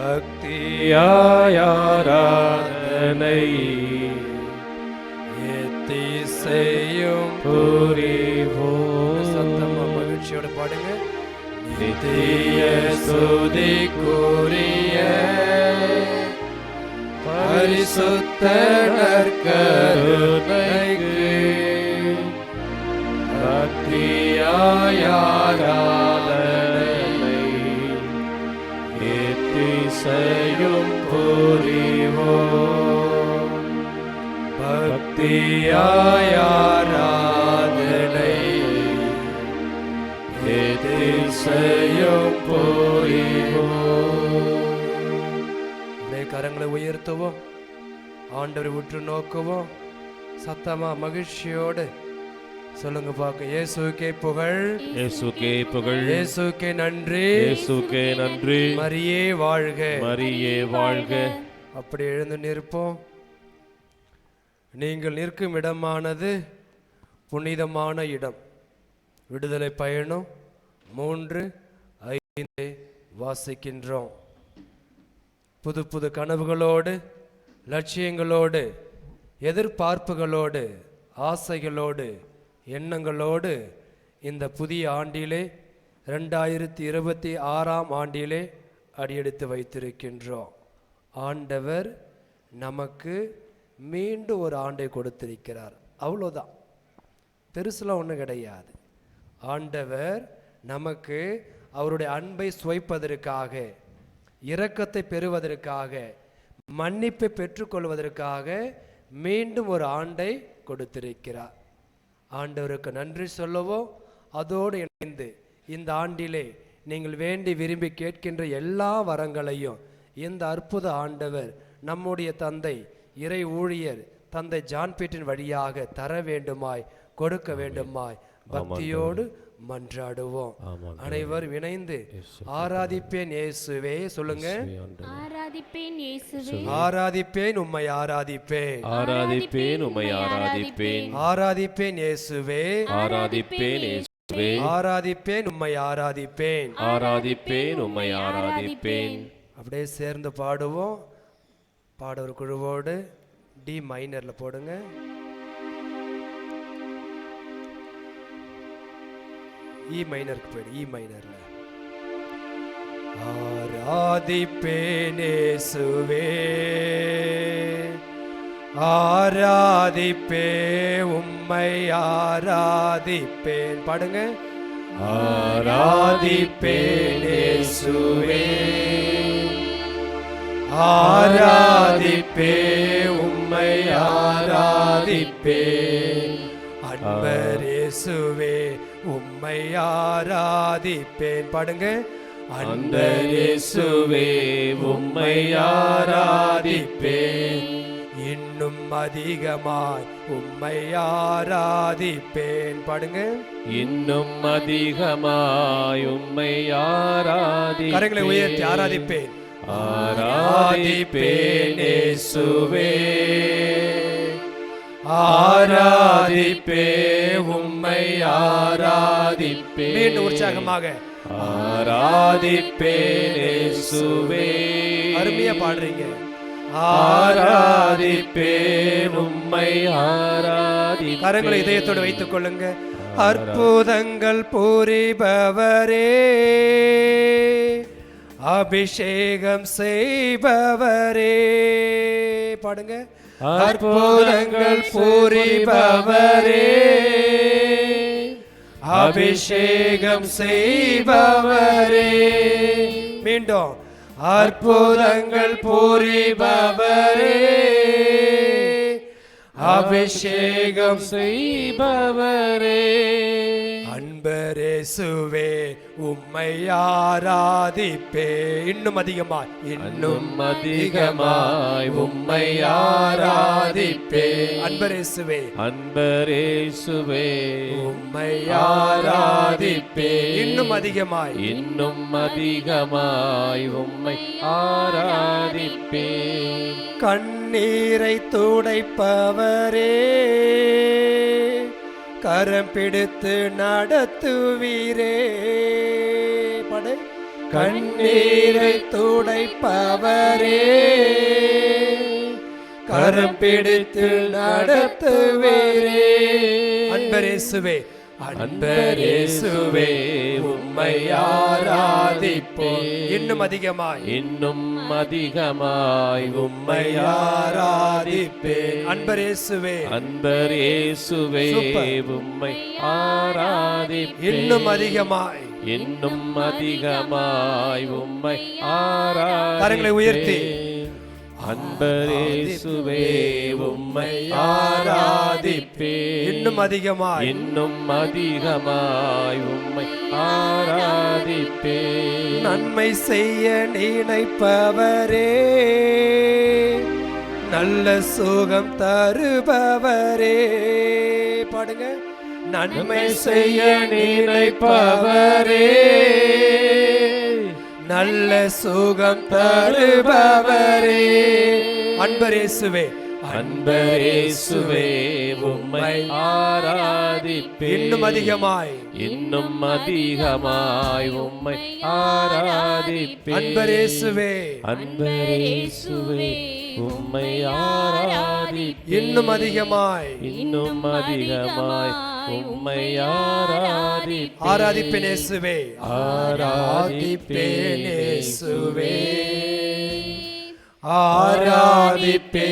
பக்தியாய் ஆராதனை எத்திசையும் புரிவோம். சத்தமா மகிழ்ச்சியோட பாடுங்க. நித்திய ஸ்துதிக்குரிய பரிசுத்த நற்கருணைக்கு பக்தியாய் ஆராதனை எத்திசையும் புரிவோம். பக்தியாய் ஆராதனை எத்திசையும் புரிவோம். கரங்களை உயர்த்துவோம், ஆண்டவரை உற்று நோக்குவோம். சத்தமா மகிழ்ச்சியோடு சொல்லுங்க பார்க்க. இயேசுக்கே புகழ், இயேசுக்கே புகழ், இயேசுக்கே நன்றி, இயேசுக்கே நன்றி. மரியே வாழ்க, மரியே வாழ்க. அப்படி எழுந்து நிற்போம். நீங்கள் நிற்கும் இடமானது புனிதமான இடம். விடுதலை பயணம் 3:5 வாசிக்கின்றோம். புது புது கனவுகளோடு, லட்சியங்களோடு, எதிர்பார்ப்புகளோடு, ஆசைகளோடு, எண்ணங்களோடு இந்த புதிய ஆண்டிலே 2026 ஆண்டிலே அடியெடுத்து வைத்திருக்கின்றோம். ஆண்டவர் நமக்கு மீண்டும் ஒரு ஆண்டை கொடுத்திருக்கிறார். அவ்வளோதான், பெருசுலாம் ஒன்றும் கிடையாது. ஆண்டவர் நமக்கு அவருடைய அன்பை சுவைப்பதற்காக, இரக்கத்தை பெறுவதற்காக, மன்னிப்பை பெற்றுக்கொள்வதற்காக மீண்டும் ஒரு ஆண்டை கொடுத்திருக்கிறார். ஆண்டவருக்கு நன்றி சொல்லவோ, அதோடு இணைந்து இந்த ஆண்டிலே நீங்கள் வேண்டி விரும்பி கேட்கின்ற எல்லா வரங்களையும் இந்த அற்புத ஆண்டவர் நம்முடைய தந்தை இறை ஊழியர் தந்தை ஜான் பீட்டரின் வழியாக தர வேண்டுமாய், கொடுக்க வேண்டுமாய் பக்தியோடு மன்றாடுவோம். அனைவரும் இணைந்து ஆராதிப்பேன் இயேசுவே சொல்லுங்க. ஆராதிப்பேன் இயேசுவே, ஆராதிப்பேன் உம்மை ஆராதிப்பேன், ஆராதிப்பேன் உம்மை ஆராதிப்பேன், ஆராதிப்பேன் இயேசுவே, ஆராதிப்பேன் இயேசுவே, ஆராதிப்பேன் உம்மை ஆராதிப்பேன், ஆராதிப்பேன் உம்மை ஆராதிப்பேன். அப்படியே சேர்ந்து பாடுவோம். பாடவர் குழுவோடு டி மைனர்ல போடுங்க. இ மைனருக்கு போயிடு. இ மைனர்ல ஆராதிப்பேன் இயேசுவே, ஆராதிப்பே உம்மை ஆராதிப்பேன். பாடுங்க. ஆராதிப்பேன் இயேசுவே, ஆராதிப்பே உம்மை ஆராதிப்பேன். அன்பர் இயேசுவே உம்மை ஆராதிப்பேன். பாடுங்க. அன்பர் இயேசுவே உம்மை ஆராதிப்பேன், இன்னும் அதிகமாய் உம்மை ஆராதிப்பேன். பாடுங்க. இன்னும் அதிகமாய் உம்மை ஆராதிப்பேன். கரங்களை உயர்த்தி ஆராதிப்பேன். ஆராதிப்பேன் இயேசுவே, ஆராதிப்பே உம்மை ஆராதிப்பேன். மீண்டும் உற்சாகமாக ஆராதிப்பேன் இயேசுவே. அருமையா பாடுறீங்க. ஆராதிப்பே உம்மை ஆராதிப்பேன். கரங்களை இதயத்தோடு வைத்துக் கொள்ளுங்க. அற்புதங்கள் புரிபவரே, அபிஷேகம் செய்பவரே. பாடுங்க. அற்புதங்கள் புரிபவரே, அபிஷேகம் செய்பவரே. மீண்டும். அற்புதங்கள் புரிபவரே, அபிஷேகம் செய்பவரே. அன்பர் இயேசுவே உம்மை ஆராதிப்பே. இன்னும் அதிகமாய், இன்னும் அதிகமாய் உம்மை ஆராதிப்பே. அன்பர் இயேசுவே, அன்பர் இயேசுவே உம்மை ஆராதிப்பே. இன்னும் அதிகமாய், இன்னும் அதிகமாய் உம்மை ஆராதிப்பே. கண்ணீரை துடைப்பவரே, கரம் பிடித்து நடத்துவீரே. படு. கண்ணீரை துடைப்பவரே, கரம் பிடித்து நடத்துவீரே. அன்பரேசுவே, அன்பரேசுவே, உம்மை ஆராதிப்போம். இன்னும் அதிகமாய், இன்னும் அதிகமாய் உம்மை ஆராதிப்பேன். அன்பரேசுவே, அன்பரேசுவே, உம்மை ஆராதிப்பேன். இன்னும் அதிகமாய், இன்னும் அதிகமாய் உம்மை ஆராதிப்பேன். கரங்களை உயர்த்தி, அன்பரேசுவே, உம்மை ஆராதிப்பேன். இன்னும் அதிகமாய், இன்னும் அதிகமாய் உம்மை ஆராதிப்பேன். நன்மை செய்ய நினைப்பவரே, நல்ல சுகம் தருபவரே. பாடுங்க. நன்மை செய்ய நினைப்பவரே, நல்ல சுகம் தருபவரே. அன்பரேசுவே, அன்பரேசுவே, உம்மை ஆராதிப்பேன். இன்னும் அதிகமாய், இன்னும் அதிகமாய் உம்மை ஆராதிப்பேன். அன்பரேசுவே, அன்பரேசுவே, உம்மை ஆராதிப்பேன். இன்னும் அதிகமாய், இன்னும் அதிகமாய் உம்மை ஆராதிப்பேன். ஆராதிப்பேன் இயேசுவே, ஆராதிப்பேன் இயேசுவே, ஆராதிப்பே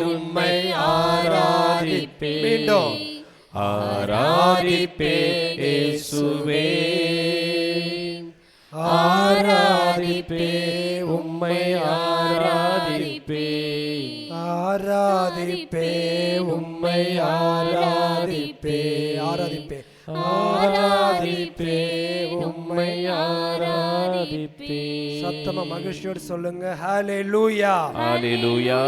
உம்மை ஆராதிப்பே. மீண்டும் ஆராதிப்பேன் இயேசுவே, ஆராதிப்பேன் உம்மை ஆராதிப்பேன். ஆராதிப்பே உம்மை ஆராதிப்பே. ஆராதிப்பே, ஆராதிப்பே உம்மை ஆராதிப்பே. சத்தமா மகிழ்ச்சியோடு சொல்லுங்க. ஹல்லேலூயா, ஹல்லேலூயா,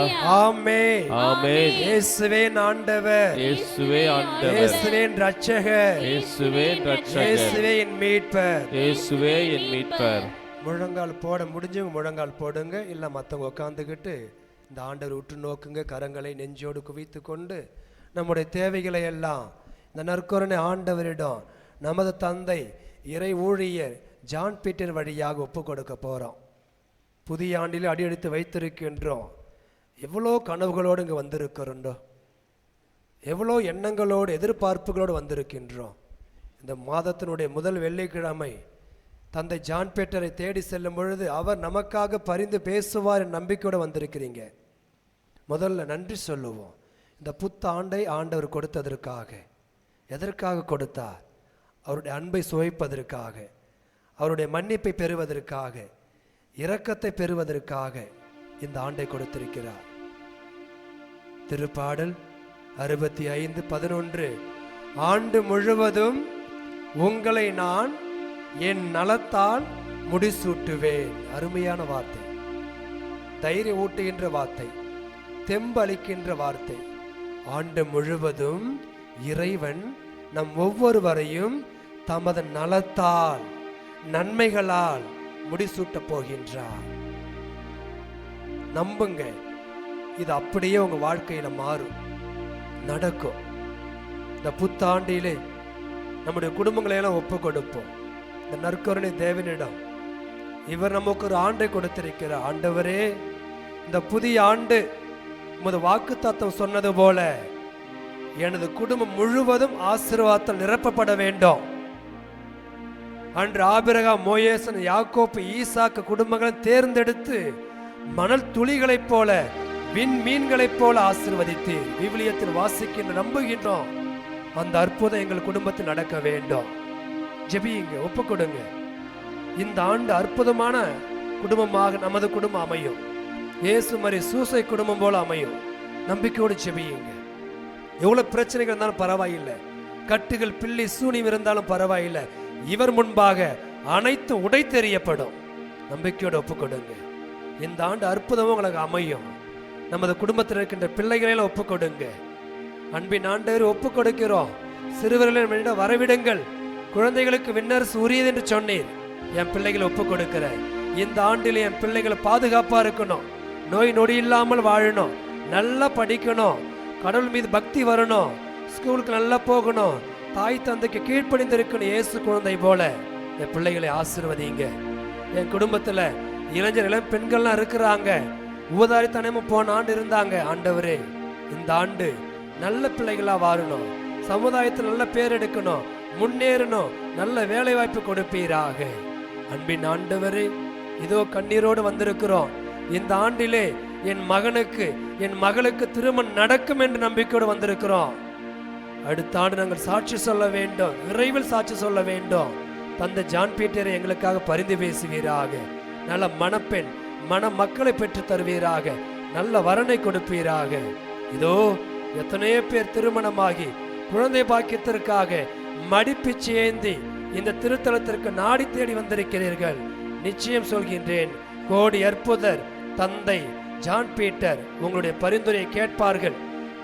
ஆமென், ஆமென். இயேசுவே ஆண்டவர், இயேசுவே ஆண்டவர், இயேசுவே ரட்சகர், இயேசுவே ரட்சகர், இயேசுவே என் மீட்பர். இயேசுவே என் மீட்பர். முழங்கால் போட முடிஞ்சவங்க முழங்கால் போடுங்க, இல்ல மத்தவங்க உட்காந்துக்கிட்டு இந்த ஆண்டவர் உற்று நோக்குங்க. கரங்களை நெஞ்சோடு குவித்து கொண்டு நம்முடைய தேவைகளை எல்லாம் இந்த நற்கருணை ஆண்டவரிடம் நமது தந்தை இறை ஊழியர் ஜான் பீட்டர் வழியாக ஒப்பு கொடுக்க போகிறோம். புதிய ஆண்டில் அடியெடுத்து வைத்திருக்கின்றோம். எவ்வளோ கனவுகளோடு இங்கே வந்திருக்கிறோண்டோ, எவ்வளோ எண்ணங்களோடு எதிர்பார்ப்புகளோடு வந்திருக்கின்றோம். இந்த மாதத்தினுடைய முதல் வெள்ளிக்கிழமை தந்தை ஜான் பீட்டரை தேடி செல்லும் பொழுது அவர் நமக்காக பரிந்து பேசுவார் என்ற நம்பிக்கையோடு வந்திருக்கிறீங்க. முதல்ல நன்றி சொல்லுவோம். இந்த புத்தாண்டை ஆண்டவர் கொடுத்ததற்காக. எதற்காக கொடுத்தார்? அவருடைய அன்பை சுவைப்பதற்காக, அவருடைய மன்னிப்பை பெறுவதற்காக, இரக்கத்தை பெறுவதற்காக இந்த ஆண்டை கொடுத்திருக்கிறார். திருப்பாடல் 65:11, ஆண்டு முழுவதும் உங்களை நான் என் நலத்தால் முடிசூட்டுவேன். அருமையான வார்த்தை, தைரியம் ஊட்டுகின்ற வார்த்தை, தெம்பு அளிக்கின்ற வார்த்தை. ஆண்டு முழுவதும் இறைவன் நம் ஒவ்வொருவரையும் தமது நலத்தால் நன்மைகளால் முடிசூட்டப் போகின்றார். நம்புங்க, இது அப்படியே உங்க வாழ்க்கையில மாறும், நடக்கும். இந்த புத்தாண்டிலே நம்முடைய குடும்பங்களை எல்லாம் ஒப்பு கொடுப்போம் இந்த நற்கருணை தேவனிடம். இவர் நமக்கு ஒரு ஆண்டை கொடுத்திருக்கிறார். ஆண்டவரே, இந்த புதிய ஆண்டு உமது வாக்குத்தத்தம் சொன்னது போல எனது குடும்பம் முழுவதும் ஆசீர்வாதத்தால் நிரப்பப்பட வேண்டும். அன்று ஆபிரகாம், மோசேசன், யாக்கோப்பு, ஈசாக்கு குடும்பங்களை தேர்ந்தெடுத்து மணல் துளிகளைப் போல, விண்மீன்களைப் போல ஆசீர்வதித்தீர். விவிலியத்தில் வாசிக்கின்ற நம்புகின்றோம். அந்த அற்புதம் எங்கள் குடும்பத்தில் நடக்க வேண்டும். ஜெபியுங்க, ஒப்பு கொடுங்க. இந்த ஆண்டு அற்புதமான குடும்பமாக நமது குடும்பம் அமையும். இயேசு மாதிரி சூசை குடும்பம் போல அமையும். நம்பிக்கையோடு ஜெபியுங்க. எவ்வளவு பிரச்சனைகள் இருந்தாலும் பரவாயில்லை, கட்டுகள் பில்லி சூனியம் இருந்தாலும் பரவாயில்லை, இவர் முன்பாக அனைத்து உடை தெரியப்படும். நம்பிக்கையோடு ஒப்பு கொடுங்க. இந்த ஆண்டு அற்புதமும் உங்களுக்கு அமையும். நமது குடும்பத்தில் இருக்கின்ற பிள்ளைகளையும் ஒப்பு கொடுங்க. அன்பின் ஆண்டவர் ஒப்பு கொடுக்கிறோம். சிறுவர்களை வரவிடுங்கள், குழந்தைகளுக்கு விண்ணரசு உரியது என்று சொன்னீர். என் பிள்ளைகளை ஒப்பு கொடுக்கிறேன். இந்த ஆண்டில் என் பிள்ளைகளை பாதுகாப்பா இருக்கணும், நோய் நொடி இல்லாமல் வாழணும், நல்லா படிக்கணும், கடவுள் மீது பக்தி வரணும், ஸ்கூலுக்கு நல்லா போகணும், தாய் தந்தைக்கு கீழ்ப்படிந்து இருக்கணும். இயேசு குழந்தை போல என் பிள்ளைகளை ஆசீர்வதிங்க. என் குடும்பத்துல இளைஞர் இளம் பெண்கள்லாம் இருக்கிறாங்க, ஊதாரித்தனமும் போன ஆண்டு இருந்தாங்க. ஆண்டவரே, இந்த ஆண்டு நல்ல பிள்ளைகளா வாழணும், சமுதாயத்தில் நல்ல பேர் எடுக்கணும், முன்னேறணும், நல்ல வேலை வாய்ப்பு கொடுப்பீராக. அன்பின் ஆண்டவரே, இதோ கண்ணீரோடு வந்திருக்கிறோம். இந்த ஆண்டிலே என் மகனுக்கு என் மகளுக்கு திருமணம் நடக்கும் என்று நம்பிக்கையோடு வந்திருக்கிறோம். அடுத்த ஆண்டு நாங்கள் சாட்சி சொல்ல வேண்டும், விரைவில் சாட்சி சொல்ல வேண்டும். தந்தை ஜான் பீட்டரை எங்களுக்காக பரிந்து பேசுவீராக. நல்ல மணப்பெண் மன மக்களை பெற்று தருவீராக, நல்ல வரனை கொடுப்பீராக. இதோ எத்தனையோ பேர் திருமணமாகி குழந்தை பாக்கியத்திற்காக மடிப்பிச்சு ஏந்தி இந்த திருத்தலத்திற்கு நாடி தேடி வந்திருக்கிறீர்கள். நிச்சயம் சொல்கின்றேன், கோடி அற்புதர் தந்தை ஜான் பீட்டர் உங்களுடைய பரிந்துரையை கேட்பார்கள்,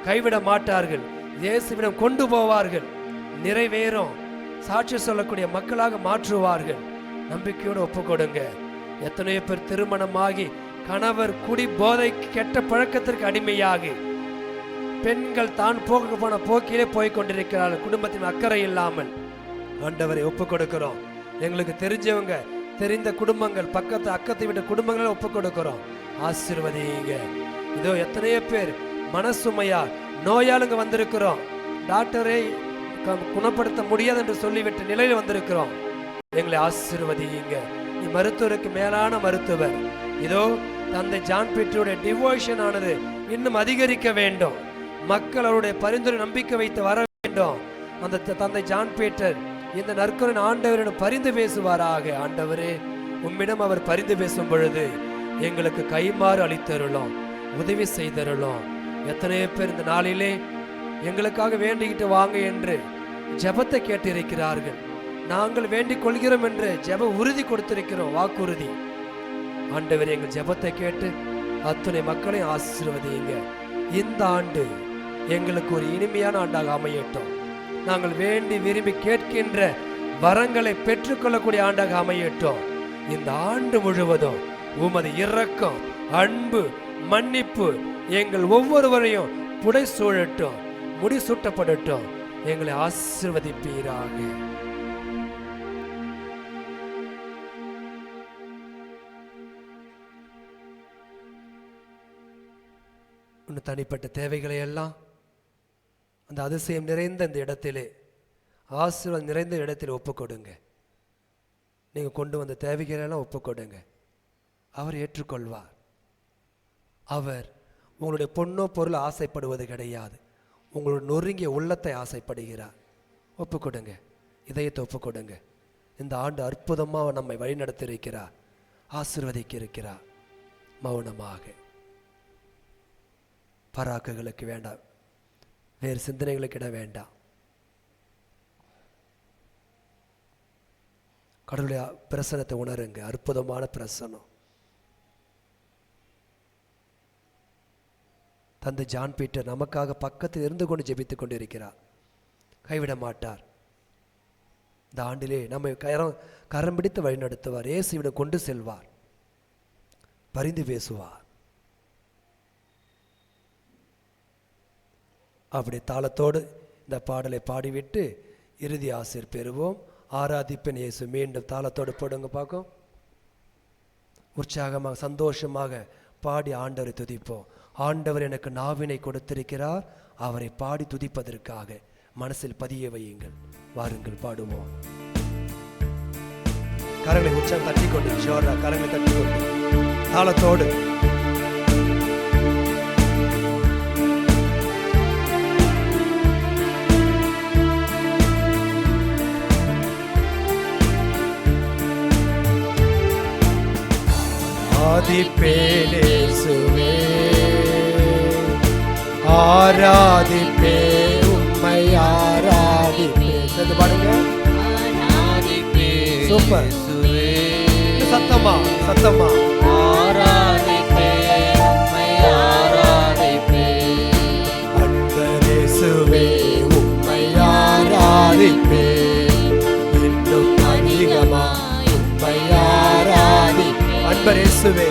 கைவிட மாட்டார்கள், இயேசுவிடம் கொண்டு போவார்கள், நிறைவேறும், சாட்சி சொல்லக்கூடிய மக்களாக மாற்றுவார்கள். நம்பிக்கையோடு ஒப்பு கொடுங்க. எத்தனையோ பேர் திருமணமாகி கணவர் குடி போதை கெட்ட பழக்கத்திற்கு அடிமையாகி பெண்கள் தான் போன போக்கிலே போய் கொண்டிருக்கிறார்கள், குடும்பத்தின் அக்கறை இல்லாமல். ஆண்டவரை ஒப்பு கொடுக்கிறோம். எங்களுக்கு தெரிஞ்சவங்க, தெரிந்த குடும்பங்கள், அக்கத்தை விட்ட குடும்பங்களை ஒப்பு கொடுக்கிறோம். ஆசீர்வதிங்க. இதோ எத்தனையோ பேர் மனசுமையா நோயாளுங்க வந்திருக்கிறோம், டாக்டரை குணப்படுத்த முடியாது என்று சொல்லிவிட்ட நிலையில் வந்திருக்கிறோம். எங்களை ஆசீர்வதிங்க. நீ மருத்துவருக்கு மேலான மருத்துவர். இதோ தந்தை ஜான் பீட்டருடைய டிவோஷன் ஆனது இன்னும் அதிகரிக்க வேண்டும். மக்கள் அவருடைய பரிந்துரை நம்பிக்கை வைத்து வர வேண்டும். அந்த தந்தை ஜான் பீட்டர் இந்த நற்கருணை ஆண்டவரிடம் பரிந்து பேசுவாராக. ஆண்டவரே, உம்மிடம் அவர் பரிந்து பேசும் பொழுது எங்களுக்கு கைமாறு அளித்தருளும், உதவி செய்தருளும். எத்தனையோ பேர் இந்த நாளிலே எங்களுக்காக வேண்டிக்கிட்டு வாங்க என்று ஜெபத்தை கேட்டிருக்கிறார்கள். நாங்கள் வேண்டிக் கொள்கிறோம் என்று ஜெப உறுதி கொடுத்திருக்கிறோம், வாக்குறுதி. ஆண்டவர் எங்கள் ஜெபத்தை கேட்டு அத்துணை மக்களையும் ஆசீர்வதிங்க. இந்த ஆண்டு எங்களுக்கு ஒரு இனிமையான ஆண்டாக அமையட்டும். நாங்கள் வேண்டி விரும்பி கேட்கின்ற வரங்களை பெற்றுக்கொள்ளக்கூடிய ஆண்டாக அமையட்டும். இந்த ஆண்டு முழுவதும் உமது இரக்கம், அன்பு, மன்னிப்பு எங்கள் ஒவ்வொருவரையும் புடை சூழட்டும், முடிசூட்டப்படட்டும். எங்களை ஆசீர்வதிப்பீராக. உன் தனிப்பட்ட தேவைகளை எல்லாம் அந்த அதிசயம் நிறைந்த இந்த இடத்திலே, ஆசீர்வாதம் நிறைந்த இடத்தில் ஒப்புக்கொடுங்க. நீங்கள் கொண்டு வந்த தேவைகளெல்லாம் ஒப்புக்கொடுங்க. அவர் ஏற்றுக்கொள்வார். அவர் உங்களுடைய பொண்ணோ பொருள் ஆசைப்படுவது கிடையாது, உங்களுடைய நொறுங்கிய உள்ளத்தை ஆசைப்படுகிறார். ஒப்புக்கொடுங்க, இதயத்தை ஒப்புக்கொடுங்க. இந்த ஆண்டு அற்புதமாக நம்மை வழிநடத்தியிருக்கிறார், ஆசீர்வதிக்க இருக்கிறார். மௌனமாக பராக்குகளுக்கு வேண்டாம், வேறு சிந்தனைகளுக்கு இட வேண்டாம். கடவுளுடைய பிரசனத்தை உணருங்க, அற்புதமான பிரசனம். தந்தை ஜான் பீட்டர் நமக்காக பக்கத்தில் இருந்து கொண்டு ஜெபித்துக் கொண்டிருக்கிறார், கைவிட மாட்டார். இந்த ஆண்டிலே நம்மை கரம் பிடித்து வழிநடத்துவார், இயேசுவிடம் கொண்டு செல்வார், பரிந்து பேசுவார். அப்படி தாளத்தோடு இந்த பாடலை பாடிவிட்டு இறுதி ஆசீர் பெறுவோம். ஆராதிப்பேன் இயேசு. மீண்டும் தாளத்தோடு போடுங்க பார்க்கும். உற்சாகமாக சந்தோஷமாக பாடி ஆண்டவரை துதிப்போம். ஆண்டவர் எனக்கு நாவினை கொடுத்திருக்கிறார், அவரை பாடி துதிப்பதற்காக மனசில் பதிய வையுங்கள். வாருங்கள் பாடுவோம். கரங்களை உற்சாகம் தட்டிக்கொண்டு, ஜோரா கரங்களை தட்டிக்கொண்டு தாளத்தோடு ஆராதிப்பேன் இயேசுவே, ஆராதிப்பேன் உம்மை, ஆராதிப்பேன். சேர்ந்து பாடுங்க. சூப்பர். சத்தமா சத்தமா. ஆராதிப்பேன் உம்மை, ஆராதிப்பேன் அன்பர் இயேசுவே, உம்மை ஆராதிப்பேன் இன்னும் அதிகமாய் உம்மை ஆராதிப்பேன். அன்பர் இயேசுவே,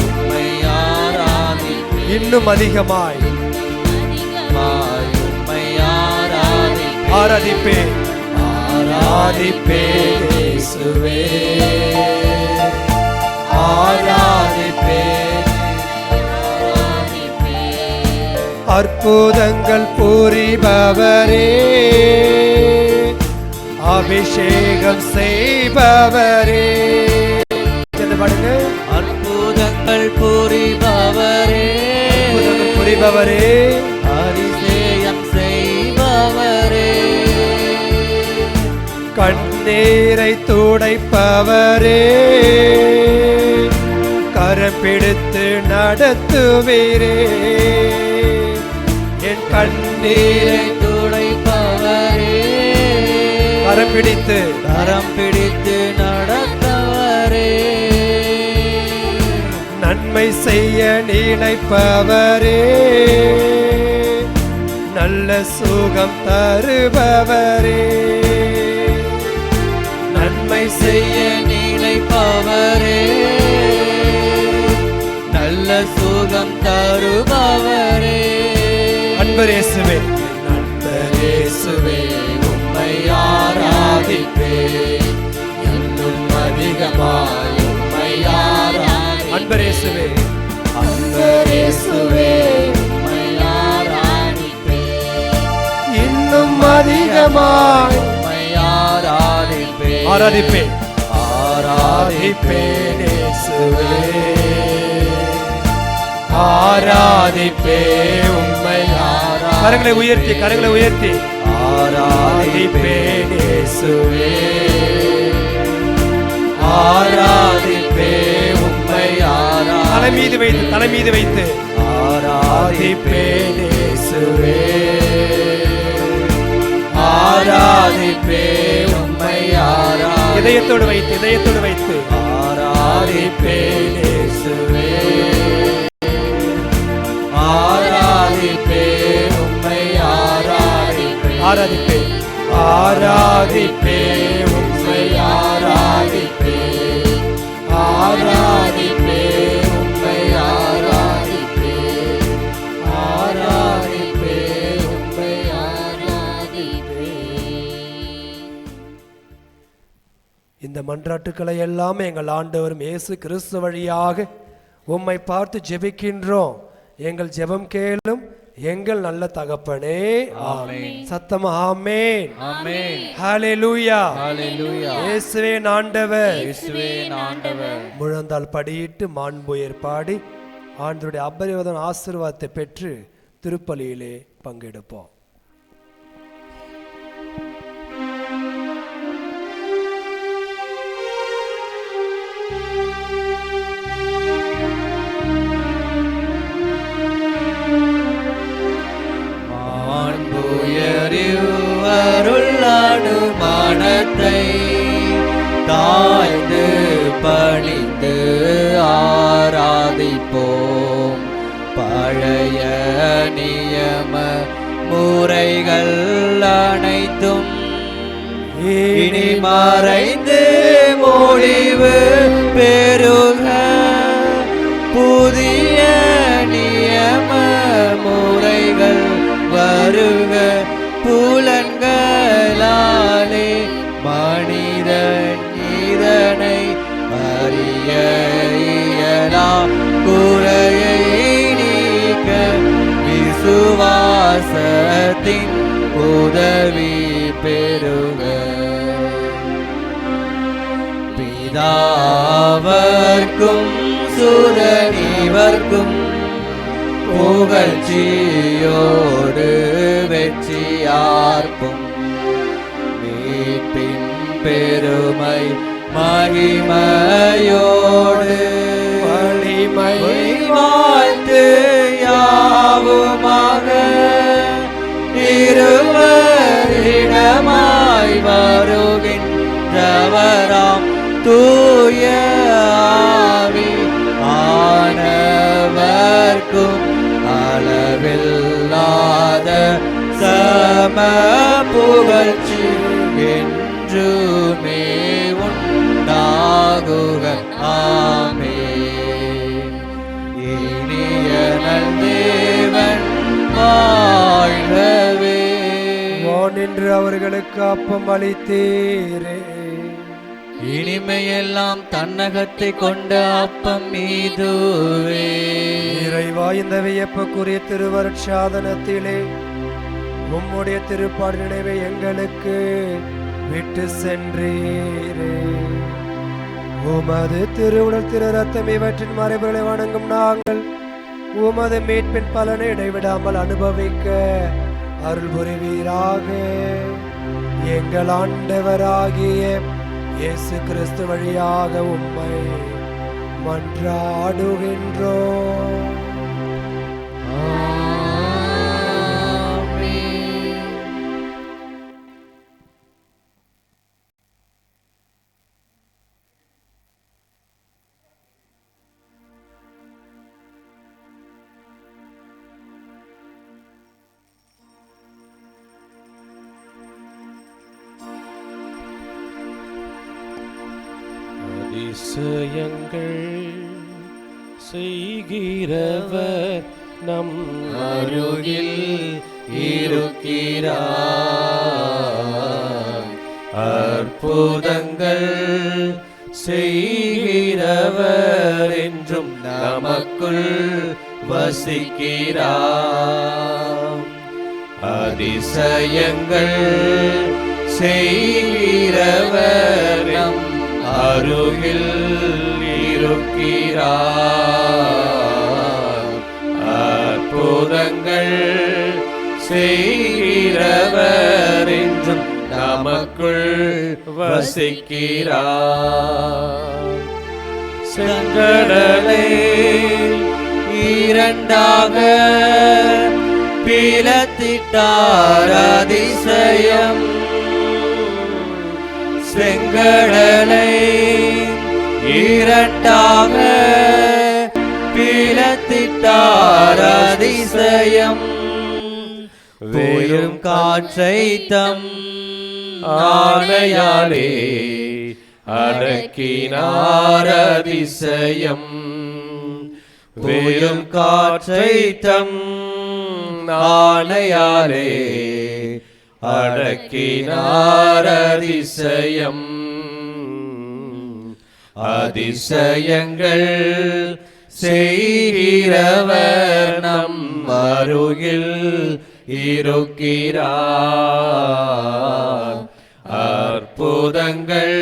உம்மை ஆராதிப்பேன் இன்னும் அதிகமாய் உம்மை ஆராதிப்பேன். ஆராதிப்பேன் இயேசுவே ஆராதிப்பேன். அற்புதங்கள் புரிபவரே, அபிஷேகம் செய்பவரே. பாடுங்க. அற்புதங்கள் புரிபவரே, அற்புதங்கள் புரிபவரே, அதிசயம் செய்பவரே, கண்ணீரை துடைப்பவரே, கரம் பிடித்து நடத்துவீரே. என் கண்ணீரை துடைப்பவரே, கரம் பிடித்து நடத்தவரே, நன்மை செய்ய நினைப்பவரே, நல்ல சுகம் தருபவரே. நன்மை செய்ய நினைப்பவரே, நல்ல சுகம் தருபவரே. அன்பர் இயேசுவே, அன்பர் இயேசுவே உம்மை ஆராதிப்பேன், இன்னும் அதிகமாய் உம்மை ஆராதிப்பேன். அன்பர் இயேசுவே, அன்பர் இயேசுவே உம்மை ஆராதிப்பேன், இன்னும் அதிகமாய் உம்மை ஆராதிப்பேன். ஆராதிப்பேன், ஆராதிப்பேன் இயேசுவே, ஆராதிப்பேன் உம்மை. கரங்களை உயர்த்தி, கரங்களை உயர்த்தி. ஆராதிப்பேன் இயேசுவே, ஆராதிப்பேன் உம்மை. தலை மீது வைத்து, தலை மீது வைத்து. ஆராதிப்பேன் இயேசுவே, ஆராதிப்பேன் உம்மை. இதயத்தோடு வைத்து, இதயத்தோடு வைத்து. ஆராதிப்பேன் இயேசுவே, ஆராதிப்பேன் உம்மை. ஆராதிப்பேன், ஆராதிப்பேன் உம்மை. ஆராதிப்பேன், ஆராதிப்பேன் உம்மை. ஆராதிப்பேன், ஆராதிப்பேன் உம்மை. இந்த மன்றாட்டுக்களை எல்லாம் எங்கள் ஆண்டவரும் இயேசு கிறிஸ்து வழியாக உம்மை பார்த்து ஜெபிக்கின்றோம். எங்கள் ஜெபம் கேளும் எங்கள் நல்ல தகப்பனே. ஆமென். சத்தமா ஆமென். ஆமென். ஹல்லேலூயா. ஹல்லேலூயா. இயேசுவே ஆண்டவர். இயேசுவே ஆண்டவர். முழந்தால் படியிட்டு மாண்புயர் பாடி ஆண்டவருடைய அபரிவிதமான ஆசீர்வாதத்தை பெற்று திருப்பலியிலே பங்கெடுப்போம். அருளாடுமானத்தை தாய்ந்து பணிந்து ஆராதிப்போம். பழைய நியம முறைகள் அனைத்தும் இனி மறைந்து மொழிவு பெருக. புதிய நியம முறைகள் வருக. புலன்களாலே மனிதன் இதனை அறிய இயலா. குறையை நீக்க விசுவாசத்தின் உதவி பெருக. பிதாவர்க்கும் சுரனிவர்க்கும் புகழ்ச்சியோடு வெற்றியார்ப்பும். மீட்பின் பெருமை மகிமையோடு வலிமை வாழ்த்து யாவுமாக. இருவரிடமாய் வருகின்றவராம் தூய ஆவி ஆனவர்க்கும் அளவில்லாத சம புகழ்ச்சி என்றுமே உண்டாகுக. ஆமென். இனிய நல்தேவன் வாழ்கவே. வானின்று அவர்களுக்கு அப்பம் அளித்தீரே, இனிமையெல்லாம் தன்னகத்தை கொண்ட அப்பம் இதுவே. இறைவா, இந்த வியப்புக்குரிய திருவருட்சாதனத்திலே உம்முடைய திருப்பாடு நினைவை எங்களுக்கு விட்டு சென்றீரே. உமது திருவுடல் திரு ரத்தம் இவற்றின் மறைவுகளை வணங்கும் நாங்கள் உமது மீட்பின் பலனை இடைவிடாமல் அனுபவிக்க அருள் புரிவீராக. எங்கள் ஆண்டவராகிய இயேசு கிறிஸ்து வழியாக உம்மை மன்றாடுகின்றோம். அதிசயங்கள் செய்கிறவர் நம் அருகில் இருக்கிறார். அற்புதங்கள் செய்கிறவர் என்றும் நமக்குள் வசிக்கிறார். அதிசயங்கள் செய்கிறவர் நம் அருகில் இருக்கிறார். அற்புதங்கள் செய்கிறவர் என்றும் நமக்குள் வசிக்கிறார். செங்கடலை இரண்டாக பிளத்திட்டார். அதிசயம். செங்கடலை இரண்டாக பிளத்திட்டார். அதிசயம். வெறும் காற்றை தம் ஆணையாலே அடக்கினார். அதிசயம். வெறும் காற்றை தம் ஆணையாலே அடக்கினார். அதிசயம். அதிசயங்கள் செய்கிறவர் நம் அருகில் இருக்கிறார். அற்புதங்கள்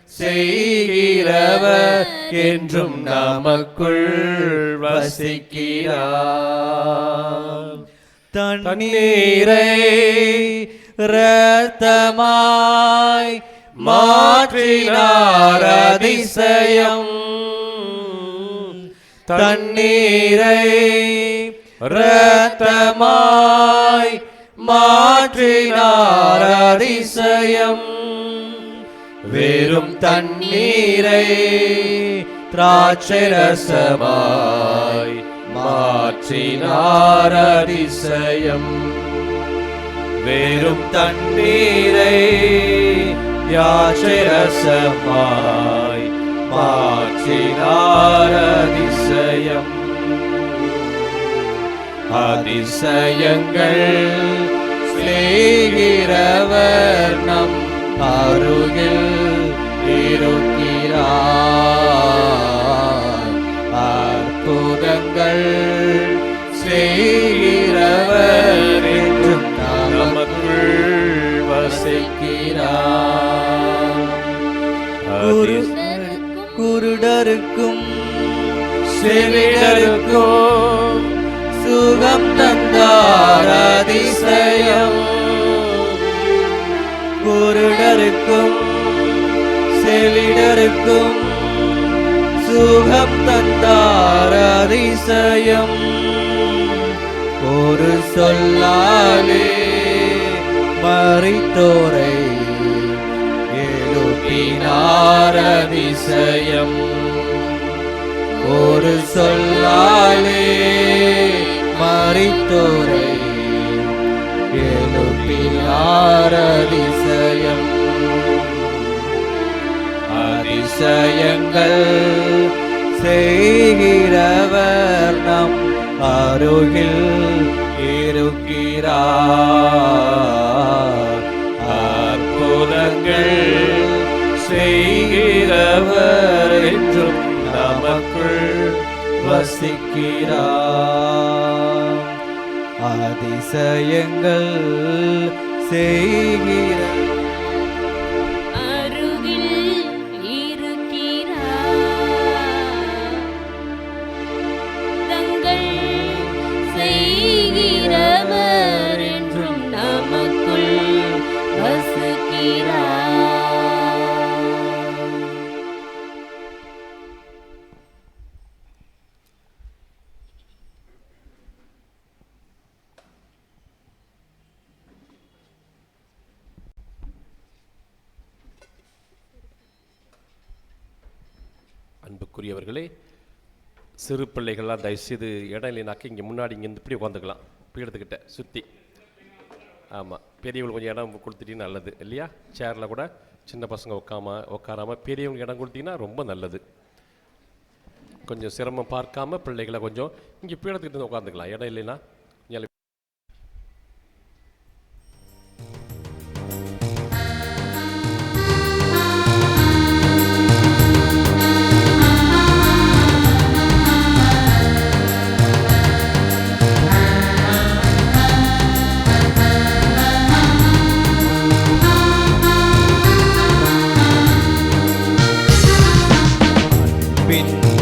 செய்கிறவர் என்றும் நமக்குள் வசிக்கிறார். தண்ணீரை இரத்தமாய் மாற்றினார். அதிசயம். தண்ணீரை இரத்தமாய் மாற்றினார். அதிசயம். வெறும் தண்ணீரை திராட்சை ரசமாய் மாற்றினார். அதிசயம். வெறும் தண்ணீரை திராட்சை ரசமாய் மாற்றினார். அதிசயம். அதிசயங்கள் செய்கிறவர் நம் அருகில் இருக்கிறார். அற்புதங்கள் செய்கிறவர் என்றும் நமக்குள் வசிக்கிறார். குருடருக்கும் செவிடருக்கும் சுகம் தந்தார். அதிசயம். குருடருக்கும் செவிடருக்கும் சுகம் தந்தார். அதிசயம். ஒரு சொல்லாலே மரித்தோரை எழுப்பினார். அதிசயம். ஒரு சொல்லாலே மரித்தோரை எழுப்பினார். அதிசயம். அதிசயங்கள் செய்கிறவர் நம் அருகில் இருக்கிறார். அற்புதங்கள் செய்கிறவர் என்றும் நமக்குள் வசிக்கிறார். அதிசயங்கள் செய்கிற அருகில் இருக்கிறார். தங்கள் செய்கிறவர் என்றும் நமக்குள் வசிக்கிறார். அன்புக்குரியவர்களே, சிறு பிள்ளைகள்லாம் தயவுசெய்து இடம் இல்லைனாக்கி இங்கே முன்னாடி இங்கே இப்படி உட்காந்துக்கலாம், பீடத்துக்கிட்ட சுற்றி. ஆமாம், பெரியவங்களுக்கு கொஞ்சம் இடம் கொடுத்துட்டீங்கன்னா நல்லது இல்லையா? சேரில் கூட சின்ன பசங்க உட்காராமல் பெரியவங்களுக்கு இடம் கொடுத்தீங்கன்னா ரொம்ப நல்லது. கொஞ்சம் சிரமம் பார்க்காம பிள்ளைகளை கொஞ்சம் இங்கே பீடத்துக்கிட்ட உட்காந்துக்கலாம், இடம் இல்லைன்னா.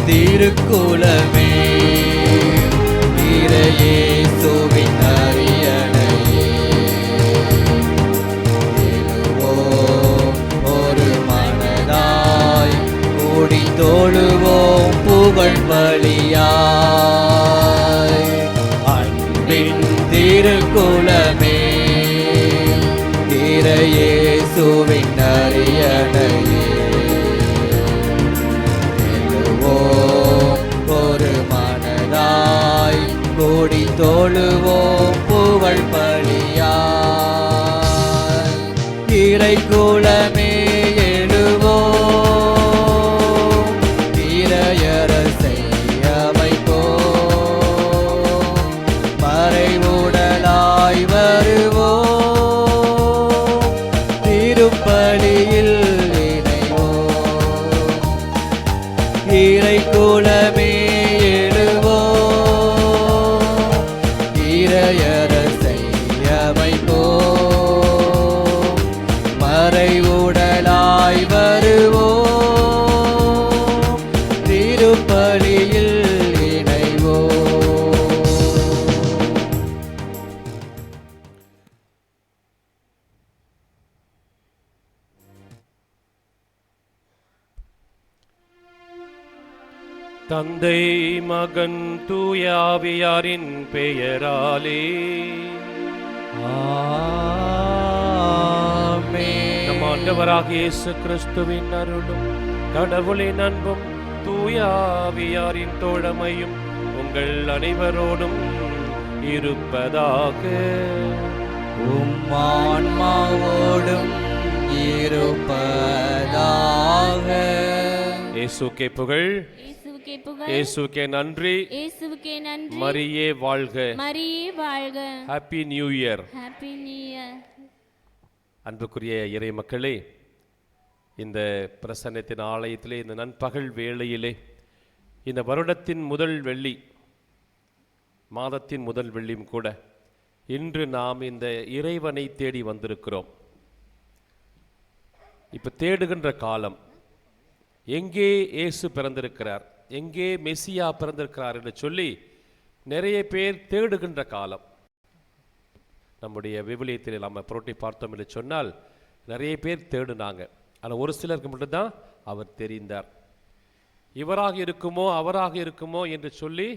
திருக்குலமே இறையேசுவின் அரியணையே, எழுவோம் ஒரு மனதாய் கூடி தொழுவோம் புகழ் பலியாய். அன்பின் திருக்குலமே இறையேசுவின் அரியணையே, ஒரு மனதாய் கூடி தொழுவோம் புகழ் பலியாய். இறை குலமே எழுவோம், இறையரசை அமைப்போம், மறைவுடலாய் வருவோம், திருப்பலியில் இணைவோம். இறை குலமே எழுவோம், இறையரசை அமைப்போம், மறைவுடலாய் வருவோம், திருப்பலியில் இணைவோம். தந்தை மகன் தூயாவியாரின் பெயராலே ஆமென். நம் ஆண்டவராகிய இயேசு கிறிஸ்துவின் அருளும் கடவுளின் அன்பும் தூயாவியாரின் தோழமையும் உங்கள் அனைவரோடும் இருப்பதாக. ஆன்மாவோடும் இருப்பதாக. இயேசுக்கே புகழ், இயேசுவுக்கே புகழ், இயேசுக்கே நன்றி, இயேசுவுக்கே நன்றி. மரியே வாழ்க. மரியே வாழ்க. Happy new year. Happy new year. அன்புக்குரிய இறை மக்களே, இந்த பிரசன்னத்தின் ஆலயத்திலே இந்த நண்பகல் வேளையிலே இந்த வருடத்தின் முதல் வெள்ளி, மாதத்தின் முதல் வெள்ளியும் கூட இன்று நாம் இந்த இறைவனை தேடி வந்திருக்கிறோம். இப்போ தேடுகின்ற காலம், எங்கே இயேசு பிறந்திருக்கிறார், எங்கே மெசியா பிறந்திருக்கிறார் என்று சொல்லி நிறைய பேர் தேடுகின்ற காலம். நம்முடைய விவிலியத்தில் நம்ம புரட்டி பார்த்தோம் என்று சொன்னால் நிறைய பேர் தேடுனாங்க. ஆனால் ஒரு சிலருக்கு மட்டும்தான் அவர் தெரிந்தார். இவராக இருக்குமோ அவராக இருக்குமோ என்று சொல்லி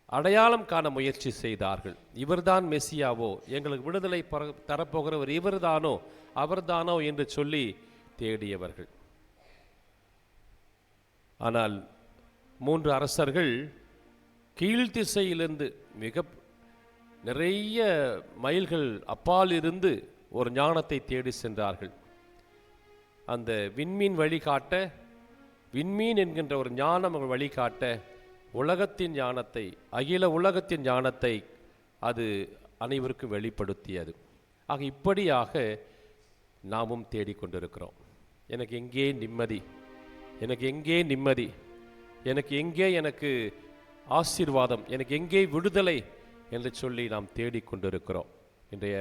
அடையாளம் காண முயற்சி செய்தார்கள். இவர்தான் மெசியாவோ, எங்களுக்கு விடுதலை தரப்போகிறவர் இவர்தானோ அவர்தானோ என்று சொல்லி தேடியவர்கள். ஆனால் 3 அரசர்கள் கீழ்த்திசையிலிருந்து மிக நிறைய மைல்கள் அப்பால் இருந்து ஒரு ஞானத்தை தேடி சென்றார்கள். அந்த விண்மீன் வழிகாட்ட, விண்மீன் என்கின்ற ஒரு ஞானம் அவர்கள் வழிகாட்ட, உலகத்தின் ஞானத்தை, அகில உலகத்தின் ஞானத்தை அது அனைவருக்கும் வெளிப்படுத்தியது. ஆக இப்படியாக நாமும் தேடிக்கொண்டிருக்கிறோம். எனக்கு எங்கே நிம்மதி, எனக்கு எங்கே நிம்மதி, எனக்கு எங்கே எனக்கு ஆசீர்வாதம், எனக்கு எங்கே விடுதலை என்று சொல்லி நாம் தேடிக்கொண்டிருக்கிறோம். இன்றைய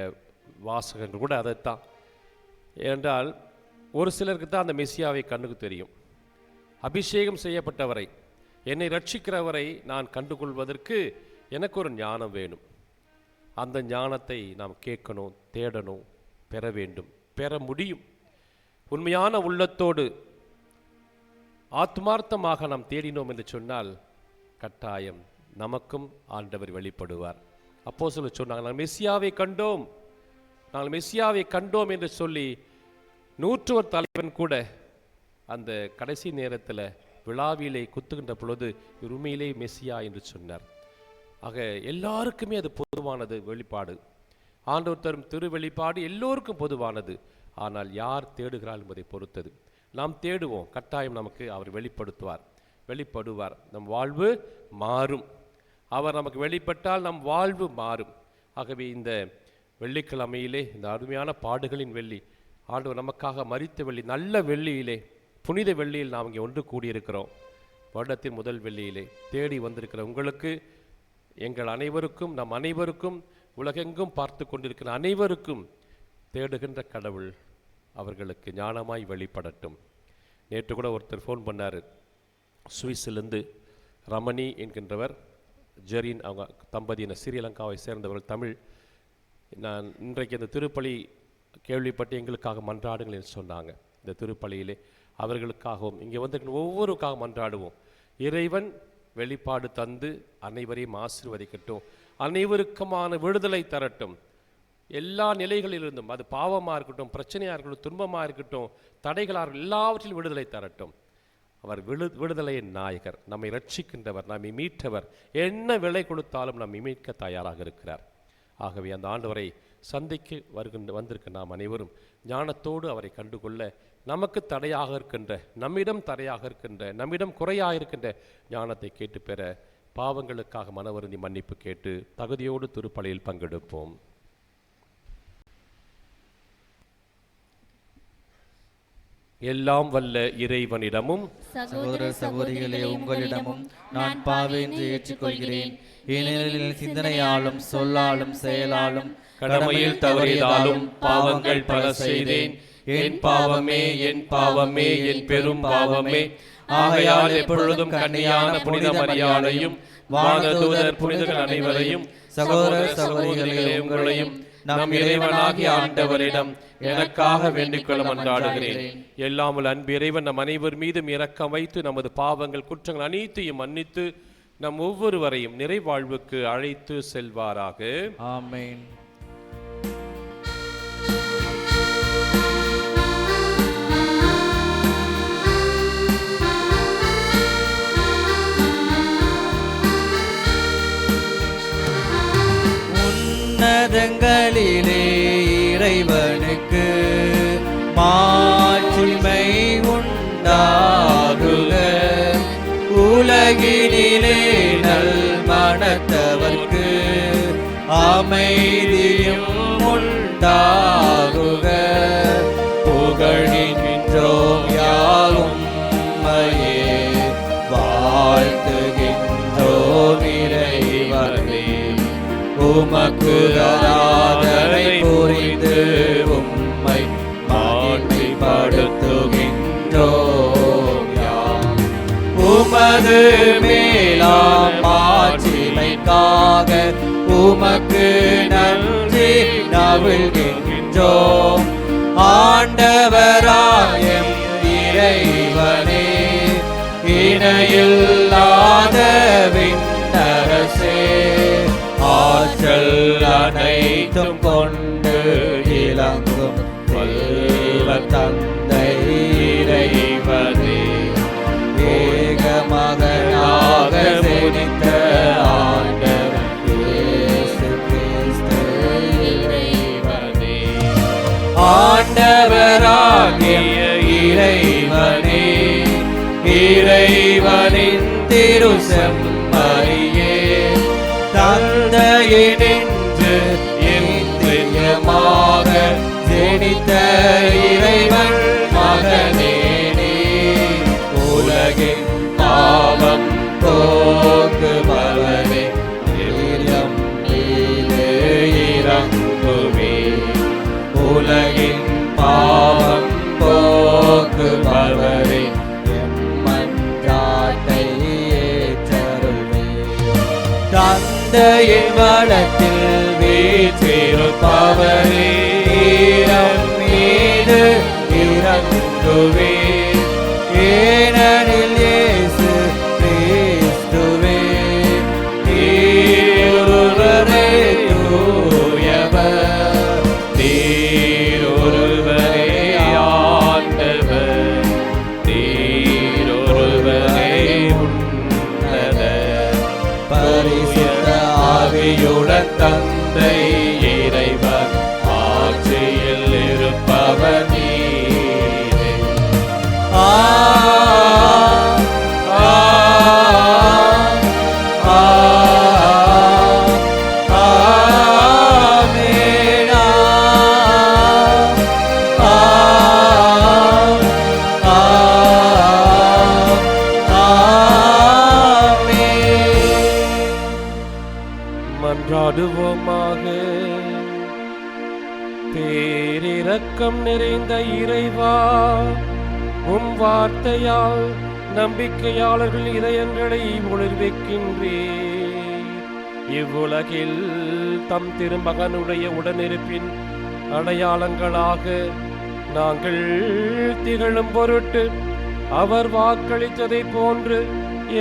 வாசகங்கள் கூட அதைத்தான். ஏனென்றால் ஒரு சிலருக்கு தான் அந்த மெசியாவை கண்ணுக்கு தெரியும். அபிஷேகம் செய்யப்பட்டவரை, என்னை ரட்சிக்கிறவரை நான் கண்டுகொள்வதற்கு எனக்கு ஒரு ஞானம் வேணும். அந்த ஞானத்தை நாம் கேட்கணும், தேடணும், பெற வேண்டும், பெற முடியும். உண்மையான உள்ளத்தோடு ஆத்மார்த்தமாக நாம் தேடினோம் என்று சொன்னால் கட்டாயம் நமக்கும் ஆண்டவர் வெளிப்படுவார். அப்போஸ்தலர் சொன்னாங்க, நாங்கள் மெசியாவை கண்டோம், நாங்கள் மெசியாவை கண்டோம் என்று சொல்லி 100 தலைவன் கூட அந்த கடைசி நேரத்தில் விழாவிலே குத்துகின்ற பொழுது உண்மையிலே மெசியா என்று சொன்னார். ஆக எல்லாருக்குமே அது பொதுவானது வெளிப்பாடு. ஆண்டவர் தரும் திரு வெளிப்பாடு எல்லோருக்கும் பொதுவானது. ஆனால் யார் தேடுகிறார் என்பதை பொறுத்தது. நாம் தேடுவோம், கட்டாயம் நமக்கு அவர் வெளிப்படுவார். நம் வாழ்வு மாறும். அவர் நமக்கு வெளிப்பட்டால் நம் வாழ்வு மாறும். ஆகவே இந்த வெள்ளிக்கிழமையிலே, இந்த அருமையான பாடுகளின் வெள்ளி, ஆண்டவர் நமக்காக மரித்த வெள்ளி, நல்ல வெள்ளியிலே, புனித வெள்ளியில் நாம் இங்கே ஒன்று கூடியிருக்கிறோம். வருடத்தின் முதல் வெள்ளியிலே தேடி வந்திருக்கிற உங்களுக்கு, எங்கள் அனைவருக்கும், நம் அனைவருக்கும், உலகெங்கும் பார்த்து கொண்டிருக்கிற அனைவருக்கும் தேடுகின்ற கடவுள் அவர்களுக்கு ஞானமாய் வெளிப்படட்டும். நேற்று கூட ஒருத்தர் ஃபோன் பண்ணார், சுவிஸிலிருந்து ரமணி என்கின்றவர், ஜெரின் அவங்க தம்பதியினர், ஸ்ரீலங்காவை சேர்ந்தவர்கள், தமிழ். நான் இன்றைக்கு இந்த திருப்பலி கேள்விப்பட்டு எங்களுக்காக மன்றாடுங்கள் என்று சொன்னாங்க. இந்த திருப்பலியிலே அவர்களுக்காகவும் இங்கே வந்து ஒவ்வொருக்காக மன்றாடுவோம். இறைவன் வெளிப்பாடு தந்து அனைவரையும் ஆசீர்வதிக்கட்டும், அனைவருக்குமான விடுதலை தரட்டும். எல்லா நிலைகளிலிருந்தும், அது பாவமாக இருக்கட்டும், பிரச்சனையாக இருக்கட்டும், துன்பமாக இருக்கட்டும், தடைகளாக எல்லாவற்றிலும் விடுதலை தரட்டும். அவர் விடுதலையின் நாயகர், நம்மை ரட்சிக்கின்றவர், நம்மை மீட்டவர். என்ன விலை கொடுத்தாலும் நம்மை மீட்க தயாராக இருக்கிறார். ஆகவே அந்த ஆண்டவரை சந்திக்கு வந்திருக்க நாம் அனைவரும் ஞானத்தோடு அவரை கண்டுகொள்ள, நமக்கு தடையாக இருக்கின்ற, நம்மிடம் தடையாக இருக்கின்ற, நம்மிடம் குறையாக இருக்கின்ற ஞானத்தை கேட்டு பெற, பாவங்களுக்காக மனவருந்தி மன்னிப்பு கேட்டு தகுதியோடு திருப்பலியில் பங்கெடுப்போம். எல்லாம் வல்ல இறைவனிடமும் சகோதர சகோதரிகளே உங்களிடமும் நான் பாவென்று ஏற்றுக்கொள்கிறேன். ஏனெனில் சிந்தனையாலும் சொல்லாலும் செயலாலும் கடமையில் தவறியதாலும் பாவங்கள் பல செய்தேன். என் பாவமே, என் பாவமே, என் பெரும் பாவமே. ஆகையால் எப்பொழுதும் கன்னியான புனித மரியாதையும் வானதூதர் புனிதர்கள் அனைவரையும், சகோதர சகோதரிகளே உங்களையும் நம் இறைவனாகிய ஆண்டவரிடம் எனக்காக வேண்டிக்கொள்ள மன்றாடுகிறேன். எல்லாமல் அன்பு இறைவன் நம் அனைவர் மீதும் இரக்கம் வைத்து நமது பாவங்கள் குற்றங்கள் அனைத்தையும் மன்னித்து நம் ஒவ்வொருவரையும் நிறைவாழ்வுக்கு அழைத்து செல்வாராக. ஆமென். உன்னதங்களிலே இறைவனுக்கு மாட்சிமை உண்டாகுக. உலகினிலே நல் மனத்தவர்க்கு அமைதியும் உண்டாகுக. புகழ்கின்றோம் யாவும் மையே, வாழ்த்துகின்றோம் இறைவனே. உமக்கு ஆராதனை புரிந்து உம்மை மாட்சிப்படுத்துகின்றோம் யாம். உமது மேலாம் மாட்சிமைக்காக உமக்கு நன்றி நவிழ்கின்றோம். ஆண்டவராய இறைவனே, இணையில்லாத விண்ணரசே, ஆற்றல் அனைத்தும் கொண்டு இலங்கும் வல்ல தந்தை இறைவனே, ஏக மகனாக ஜனித்த ஆண்டவர் இயேசு கிறிஸ்து இறைவனே. ஆண்டவராகிய இறைவனே, இறைவனின் திருசெம்மறியே, தந்தையினின்று இந்திரியமாக ஜனித்த இறைவன் மகனே, தந்தையின் வலத்தில் வீற்றிருப்பவரே, நம் மீது இறங்குவே. ஏனெனில் இயேசு கிறிஸ்துவே நீரொருவரே தூயவர், நீரொருவரே ஆண்டவர், நீரொருவரே உன்னதர். பரிசுத்த ஆவியுடன் தந்தை இறைவன் ஆட்சியில் இருப்பவர் நீரே. மன்றாடுவோமாக. பேரிரக்கம் நிறைந்த இறைவா, உம் வார்த்தையால் நம்பிக்கையாளர்கள் இதயங்களை ஒளிர்விக்கின்றீர். இவ்வுலகில் தம் திருமகனுடைய உடனிருப்பின் அடையாளங்களாக நாங்கள் திகழும் பொருட்டு அவர் வாக்களித்ததை போன்று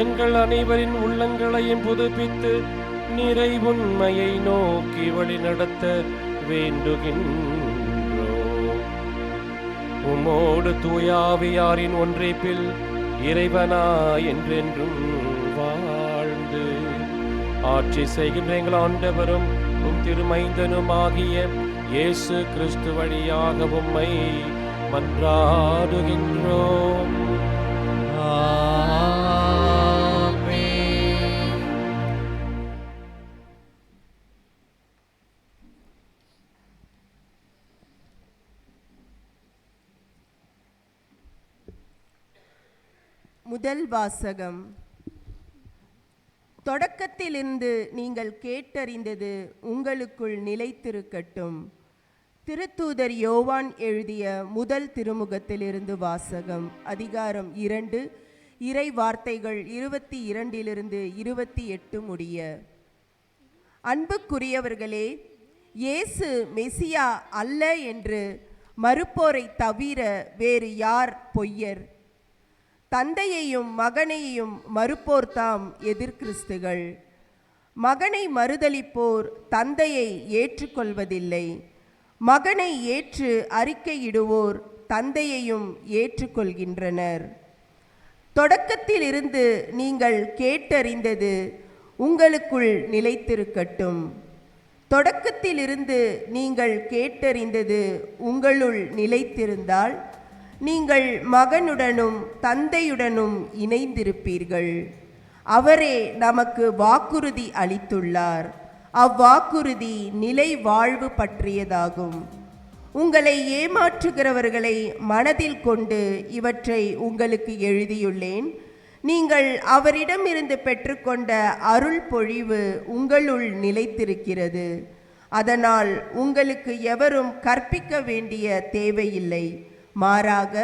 எங்கள் அனைவரின் உள்ளங்களையும் புதுப்பித்து நிறைவுண்மையை நோக்கி வழிநடத்த வேண்டுகின்றோம். உமோடு தூயாவியாரின் ஒன்றைப்பில் இறைவனா என்றென்றும் வாழ்ந்து ஆட்சி செய்கின்ற எங்கள் ஆண்டவரும் உம் திருமைந்தனும் ஆகிய இயேசு கிறிஸ்து வழியாக உம்மை மன்றாடுகின்றோம். முதல் வாசகம். தொடக்கத்திலிருந்து நீங்கள் கேட்டறிந்தது உங்களுக்குள் நிலைத்திருக்கட்டும். திருத்தூதர் யோவான் எழுதிய முதல் திருமுகத்திலிருந்து வாசகம். அதிகாரம் 2, இறை வார்த்தைகள் 22 28 முடிய. அன்புக்குரியவர்களே, இயேசு மெசியா அல்ல என்று மறுப்போரை தவிர வேறு யார் பொய்யர்? தந்தையையும் மகனையும் மறுப்போர்தாம் எதிர்கிறிஸ்துகள். மகனை மறுதலிப்போர் தந்தையை ஏற்றுக்கொள்வதில்லை. மகனை ஏற்று அறிக்கையிடுவோர் தந்தையையும் ஏற்றுக்கொள்கின்றனர். தொடக்கத்திலிருந்து நீங்கள் கேட்டறிந்தது உங்களுக்குள் நிலைத்திருக்கட்டும். தொடக்கத்திலிருந்து நீங்கள் கேட்டறிந்தது உங்களுள் நிலைத்திருந்தால் நீங்கள் மகனுடனும் தந்தையுடனும் இணைந்திருப்பீர்கள். அவரே நமக்கு வாக்குறுதி அளித்துள்ளார். அவ்வாக்குறுதி நிலை வாழ்வு பற்றியதாகும். உங்களை ஏமாற்றுகிறவர்களை மனதில் கொண்டு இவற்றை உங்களுக்கு எழுதியுள்ளேன். நீங்கள் அவரிடமிருந்து பெற்றுக்கொண்ட அருள் பொழிவு உங்களுள் நிலைத்திருக்கிறது. அதனால் உங்களுக்கு எவரும் கற்பிக்க வேண்டிய தேவையில்லை. மாறாக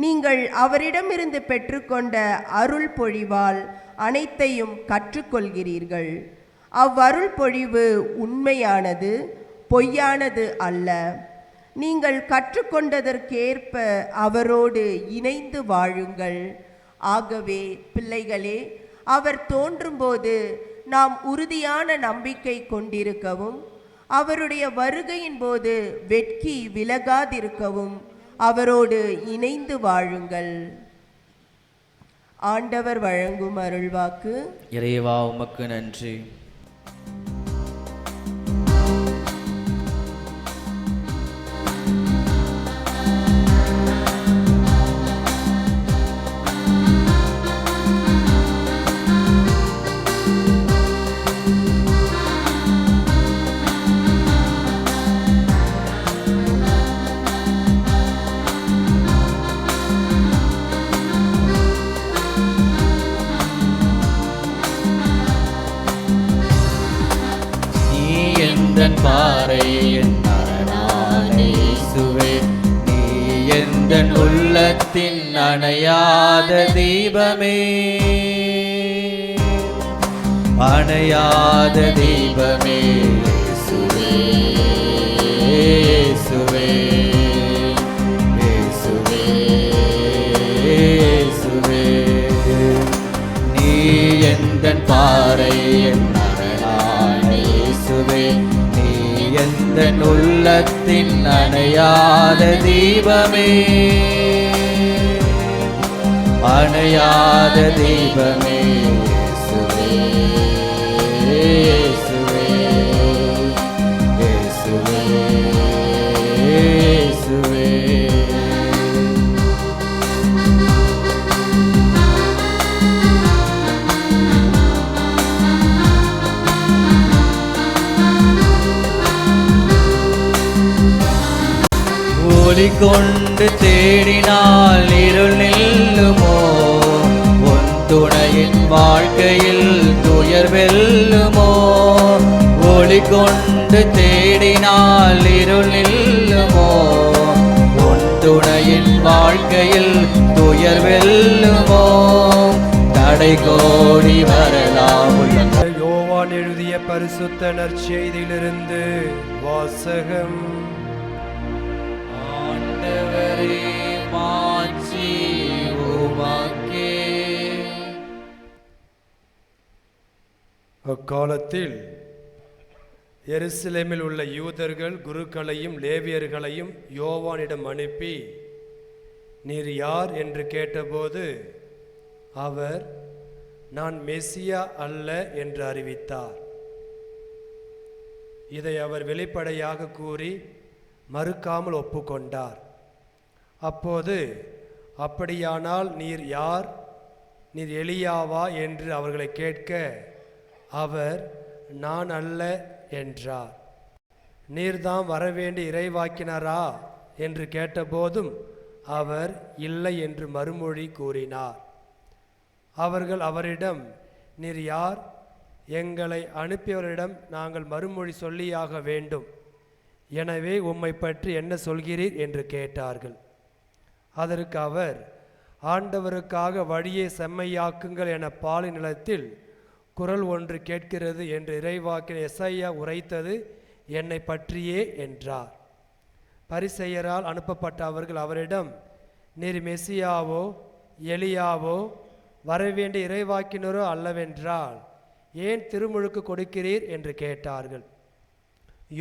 நீங்கள் அவரிடமிருந்து பெற்றுக்கொண்ட அருள் பொழிவால் அனைத்தையும் கற்றுக்கொள்கிறீர்கள். அவ்வருள் பொழிவு உண்மையானது, பொய்யானது அல்ல. நீங்கள் கற்றுக்கொண்டதற்கேற்ப அவரோடு இணைந்து வாழுங்கள். ஆகவே பிள்ளைகளே, அவர் தோன்றும்போது நாம் உறுதியான நம்பிக்கை கொண்டிருக்கவும், அவருடைய வருகையின் போது வெட்கி விலகாதிருக்கவும் அவரோடு இணைந்து வாழுங்கள். ஆண்டவர் வழங்கும் அருள்வாக்கு. இறைவா உமக்கு நன்றி. பாறை என் அரணான இயேசுவே, நீ எந்தன் உள்ளத்தின் அணையாத தீபமே. அணையாத தீபமே இயேசுவே இயேசுவே இயேசுவே இயேசுவே. நீ எந்தன் பாறை என் அரணான இயேசுவே, நீ எந்தன் உள்ளத்தின் அணையாத தீபமே அணையாத தீபமே இயேசுவே இயேசுவே இயேசுவே இயேசுவே. ஒளி கொண்டு தேடினால் இருள் நில்லுமோ, உன் துணையின் வாழ்க்கையில் துயர் வெல்லுமோ. ஒளி கொண்டு தேடினால் இருள் நில்லுமோ, உன் துணையின் வாழ்க்கையில் துயர் வெல்லுமோ. தடை கோடி வரலாம் உள்ள யோவான் எழுதிய பரிசுத்த நற்செய்தியிலிருந்து வாசகம். ஆண்டவரே மாட்சி உமக்கே. அக்காலத்தில் எருசலேமில் உள்ள யூதர்கள் குருக்களையும் லேவியர்களையும் யோவானிடம் அனுப்பி, நீர் யார் என்று கேட்டபோது அவர், நான் மெசியா அல்ல என்று அறிவித்தார். இதை அவர் வெளிப்படையாக கூறி மறுக்காமல் ஒப்புக்கொண்டார். அப்போது, அப்படியானால் நீர் யார், நீர் எலியாவா என்று அவர்களை கேட்க அவர், நான் அல்ல என்றார். நீர்தாம் வரவேண்டிய இறைவாக்கினரா என்று கேட்டபோதும் அவர் இல்லை என்று மறுமொழி கூறினார். அவர்கள் அவரிடம், நீர் யார், எங்களை அனுப்பியவரிடம் நாங்கள் மறுமொழி சொல்லியாக வேண்டும், எனவே உம்மை பற்றி என்ன சொல்கிறீர் என்று கேட்டார்கள். அதற்கு அவர், ஆண்டவருக்காக வழியை செம்மையாக்குங்கள் என பாலை நிலத்தில் குரல் ஒன்று கேட்கிறது என்று இறைவாக்கினர் எசாயா உரைத்தது என்னை பற்றியே என்றார். பரிசேயரால் அனுப்பப்பட்ட அவர்கள் அவரிடம், நீர் மெசியாவோ எலியாவோ வரவேண்டிய இறைவாக்கினரோ அல்லவென்றால் ஏன் திருமுழுக்கு கொடுக்கிறீர் என்று கேட்டார்கள்.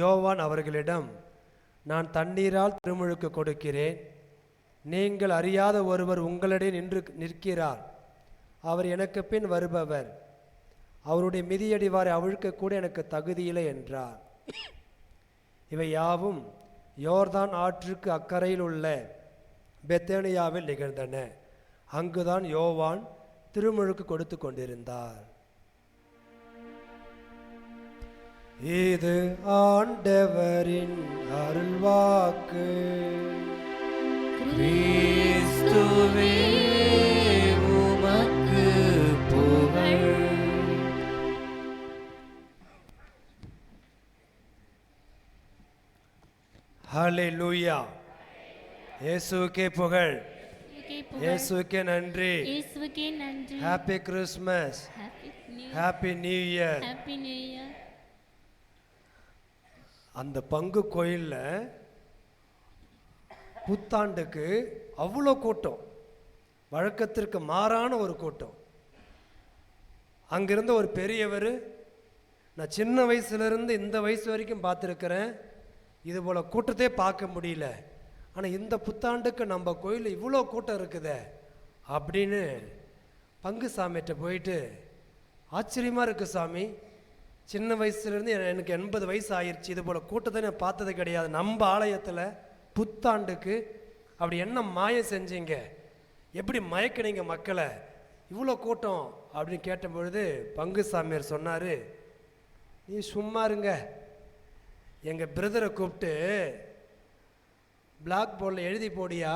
யோவான் அவர்களிடம், நான் தண்ணீரால் திருமுழுக்கு கொடுக்கிறேன், நீங்கள் அறியாத ஒருவர் உங்களிடையே நிற்கிறார், அவர் எனக்கு பின் வருபவர், அவருடைய மிதியடிவாரை அவிழ்க்கக்கூட எனக்கு தகுதியில்லை என்றார். இவை யாவும் யோர்தான் ஆற்றுக்கு அக்கறையில் உள்ள பெத்தேனியாவில் நிகழ்ந்தன. அங்குதான் யோவான் திருமுழுக்கு கொடுத்து கொண்டிருந்தார். இது ஆண்டவரின் அருள்வாக்கு. கிறிஸ்துவே உமக்கு புகழ். ஹல்லேலூயா. இயேசுவுக்கே புகழ், இயேசுவுக்கே நன்றி. இயேசுவுக்கே நன்றி. Happy Christmas, happy new year. Happy new year. அந்த பங்கு கோயிலில் புத்தாண்டுக்கு அவ்வளோ கூட்டம், வழக்கத்திற்கு மாறான ஒரு கூட்டம். அங்கிருந்த ஒரு பெரியவர், நான் சின்ன வயசுலேருந்து இந்த வயசு வரைக்கும் பார்த்துருக்கிறேன், இது போல் கூட்டத்தையே பார்க்க முடியல, ஆனால் இந்த புத்தாண்டுக்கு நம்ம கோயிலில் இவ்வளோ கூட்டம் இருக்குதே அப்படின்னு பங்கு சாமிகிட்ட போயிட்டு, ஆச்சரியமாக இருக்குது சாமி, சின்ன வயசுலேருந்து எனக்கு 80 வயசு ஆயிடுச்சு, இது போல் கூட்டத்தை நான் பார்த்தது கிடையாது, நம்ம ஆலயத்தில் புத்தாண்டுக்கு அப்படி என்ன மாயம் செஞ்சீங்க, எப்படி மயக்கினீங்க மக்களை, இவ்வளோ கூட்டம் அப்படின்னு கேட்டபொழுது பங்கு சாமியார் சொன்னார், நீ சும்மா இருங்க, எங்கள் பிரதரை கூப்பிட்டு பிளாக் போர்டில் எழுதி போடியா,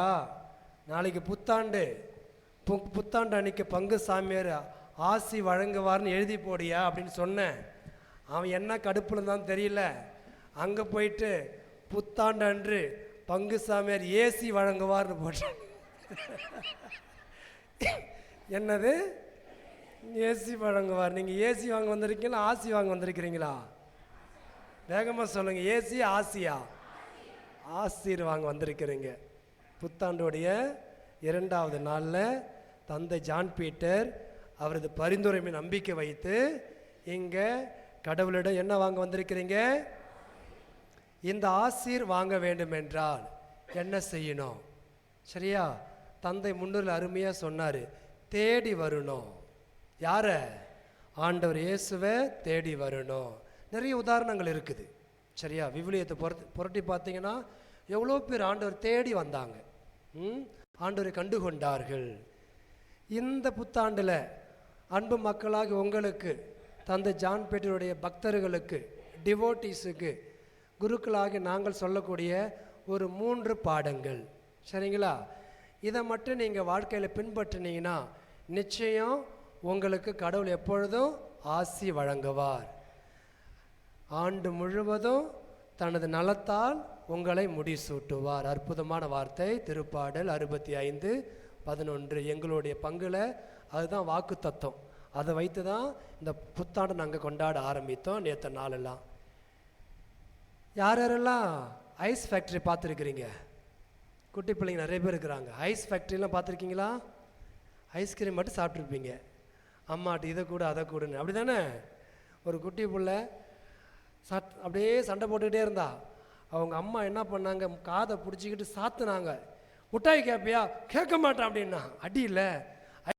நாளைக்கு புத்தாண்டு அன்னைக்கு பங்கு சாமியார் ஆசி வழங்குவார்னு எழுதி போடியா அப்படின்னு சொன்னேன். அவன் என்ன கடுப்புல தான் தெரியல, அங்கே போயிட்டு புத்தாண்டு அன்று பங்கு சாமியார் ஏசி வழங்குவார்னு போட்டான். என்னது ஏசி வழங்குவார். நீங்கள் ஏசி வாங்க வந்திருக்கீங்களா, ஆசி வாங்க வந்திருக்கிறீங்களா? வேகமாக சொல்லுங்கள். ஏசி ஆசியா? ஆசீர் வாங்க வந்திருக்கிறீங்க. புத்தாண்டோடைய 2வது நாளில் தந்தை ஜான் பீட்டர் அவரது பரிந்துரைமை நம்பிக்கை வைத்து இங்கே கடவுளிடம் என்ன வாங்க வந்திருக்கிறீங்க? இந்த ஆசீர் வாங்க வேண்டும் என்றால் என்ன செய்யணும்? சரியா? தந்தை முன்னூரில் அருமையாக சொன்னார், தேடி வரணும். யார? ஆண்டவர் இயேசுவை தேடி வரணும். நிறைய உதாரணங்கள் இருக்குது. சரியா? விவிலியத்தை புரட்டி பார்த்தீங்கன்னா எவ்வளோ பேர் ஆண்டவர் தேடி வந்தாங்க, ஆண்டவரை கண்டு கொண்டார்கள். இந்த புத்தாண்டில் அன்பு மக்களாகி உங்களுக்கு, தந்தை ஜான் பீட்டருடைய பக்தர்களுக்கு, டிவோட்டீஸுக்கு, குருக்களாகி நாங்கள் சொல்லக்கூடிய ஒரு 3 பாடங்கள். சரிங்களா? இதை மட்டும் நீங்கள் வாழ்க்கையில் பின்பற்றினீங்கன்னா நிச்சயம் உங்களுக்கு கடவுள் எப்பொழுதும் ஆசி வழங்குவார். ஆண்டு முழுவதும் தனது நலத்தால் உங்களை முடிசூட்டுவார். அற்புதமான வார்த்தை. திருப்பாடல் 65:11 எங்களுடைய பங்குல அதுதான் வாக்கு தத்துவம். அதை வைத்து தான் இந்த புத்தாண்டை நாங்கள் கொண்டாட ஆரம்பித்தோம் நேற்று நாளெல்லாம். யாரெல்லாம் ஐஸ் ஃபேக்ட்ரி பார்த்துருக்குறீங்க? குட்டி பிள்ளைங்க நிறைய பேர் இருக்கிறாங்க. ஐஸ் ஃபேக்ட்ரிலாம் பார்த்துருக்கீங்களா? ஐஸ்கிரீம் மட்டும் சாப்பிட்ருப்பீங்க. அம்மாட்டு இதை கூட அதை கூடன்னு, அப்படி தானே? ஒரு குட்டி பிள்ளை அப்படியே சண்டை போட்டுக்கிட்டே இருந்தா. அவங்க அம்மா என்ன பண்ணாங்க, காதை பிடிச்சிக்கிட்டு சாத்துனாங்க. முட்டாய் கேட்பியா? கேட்க மாட்டேன் அப்படின்னா. அடி இல்லை.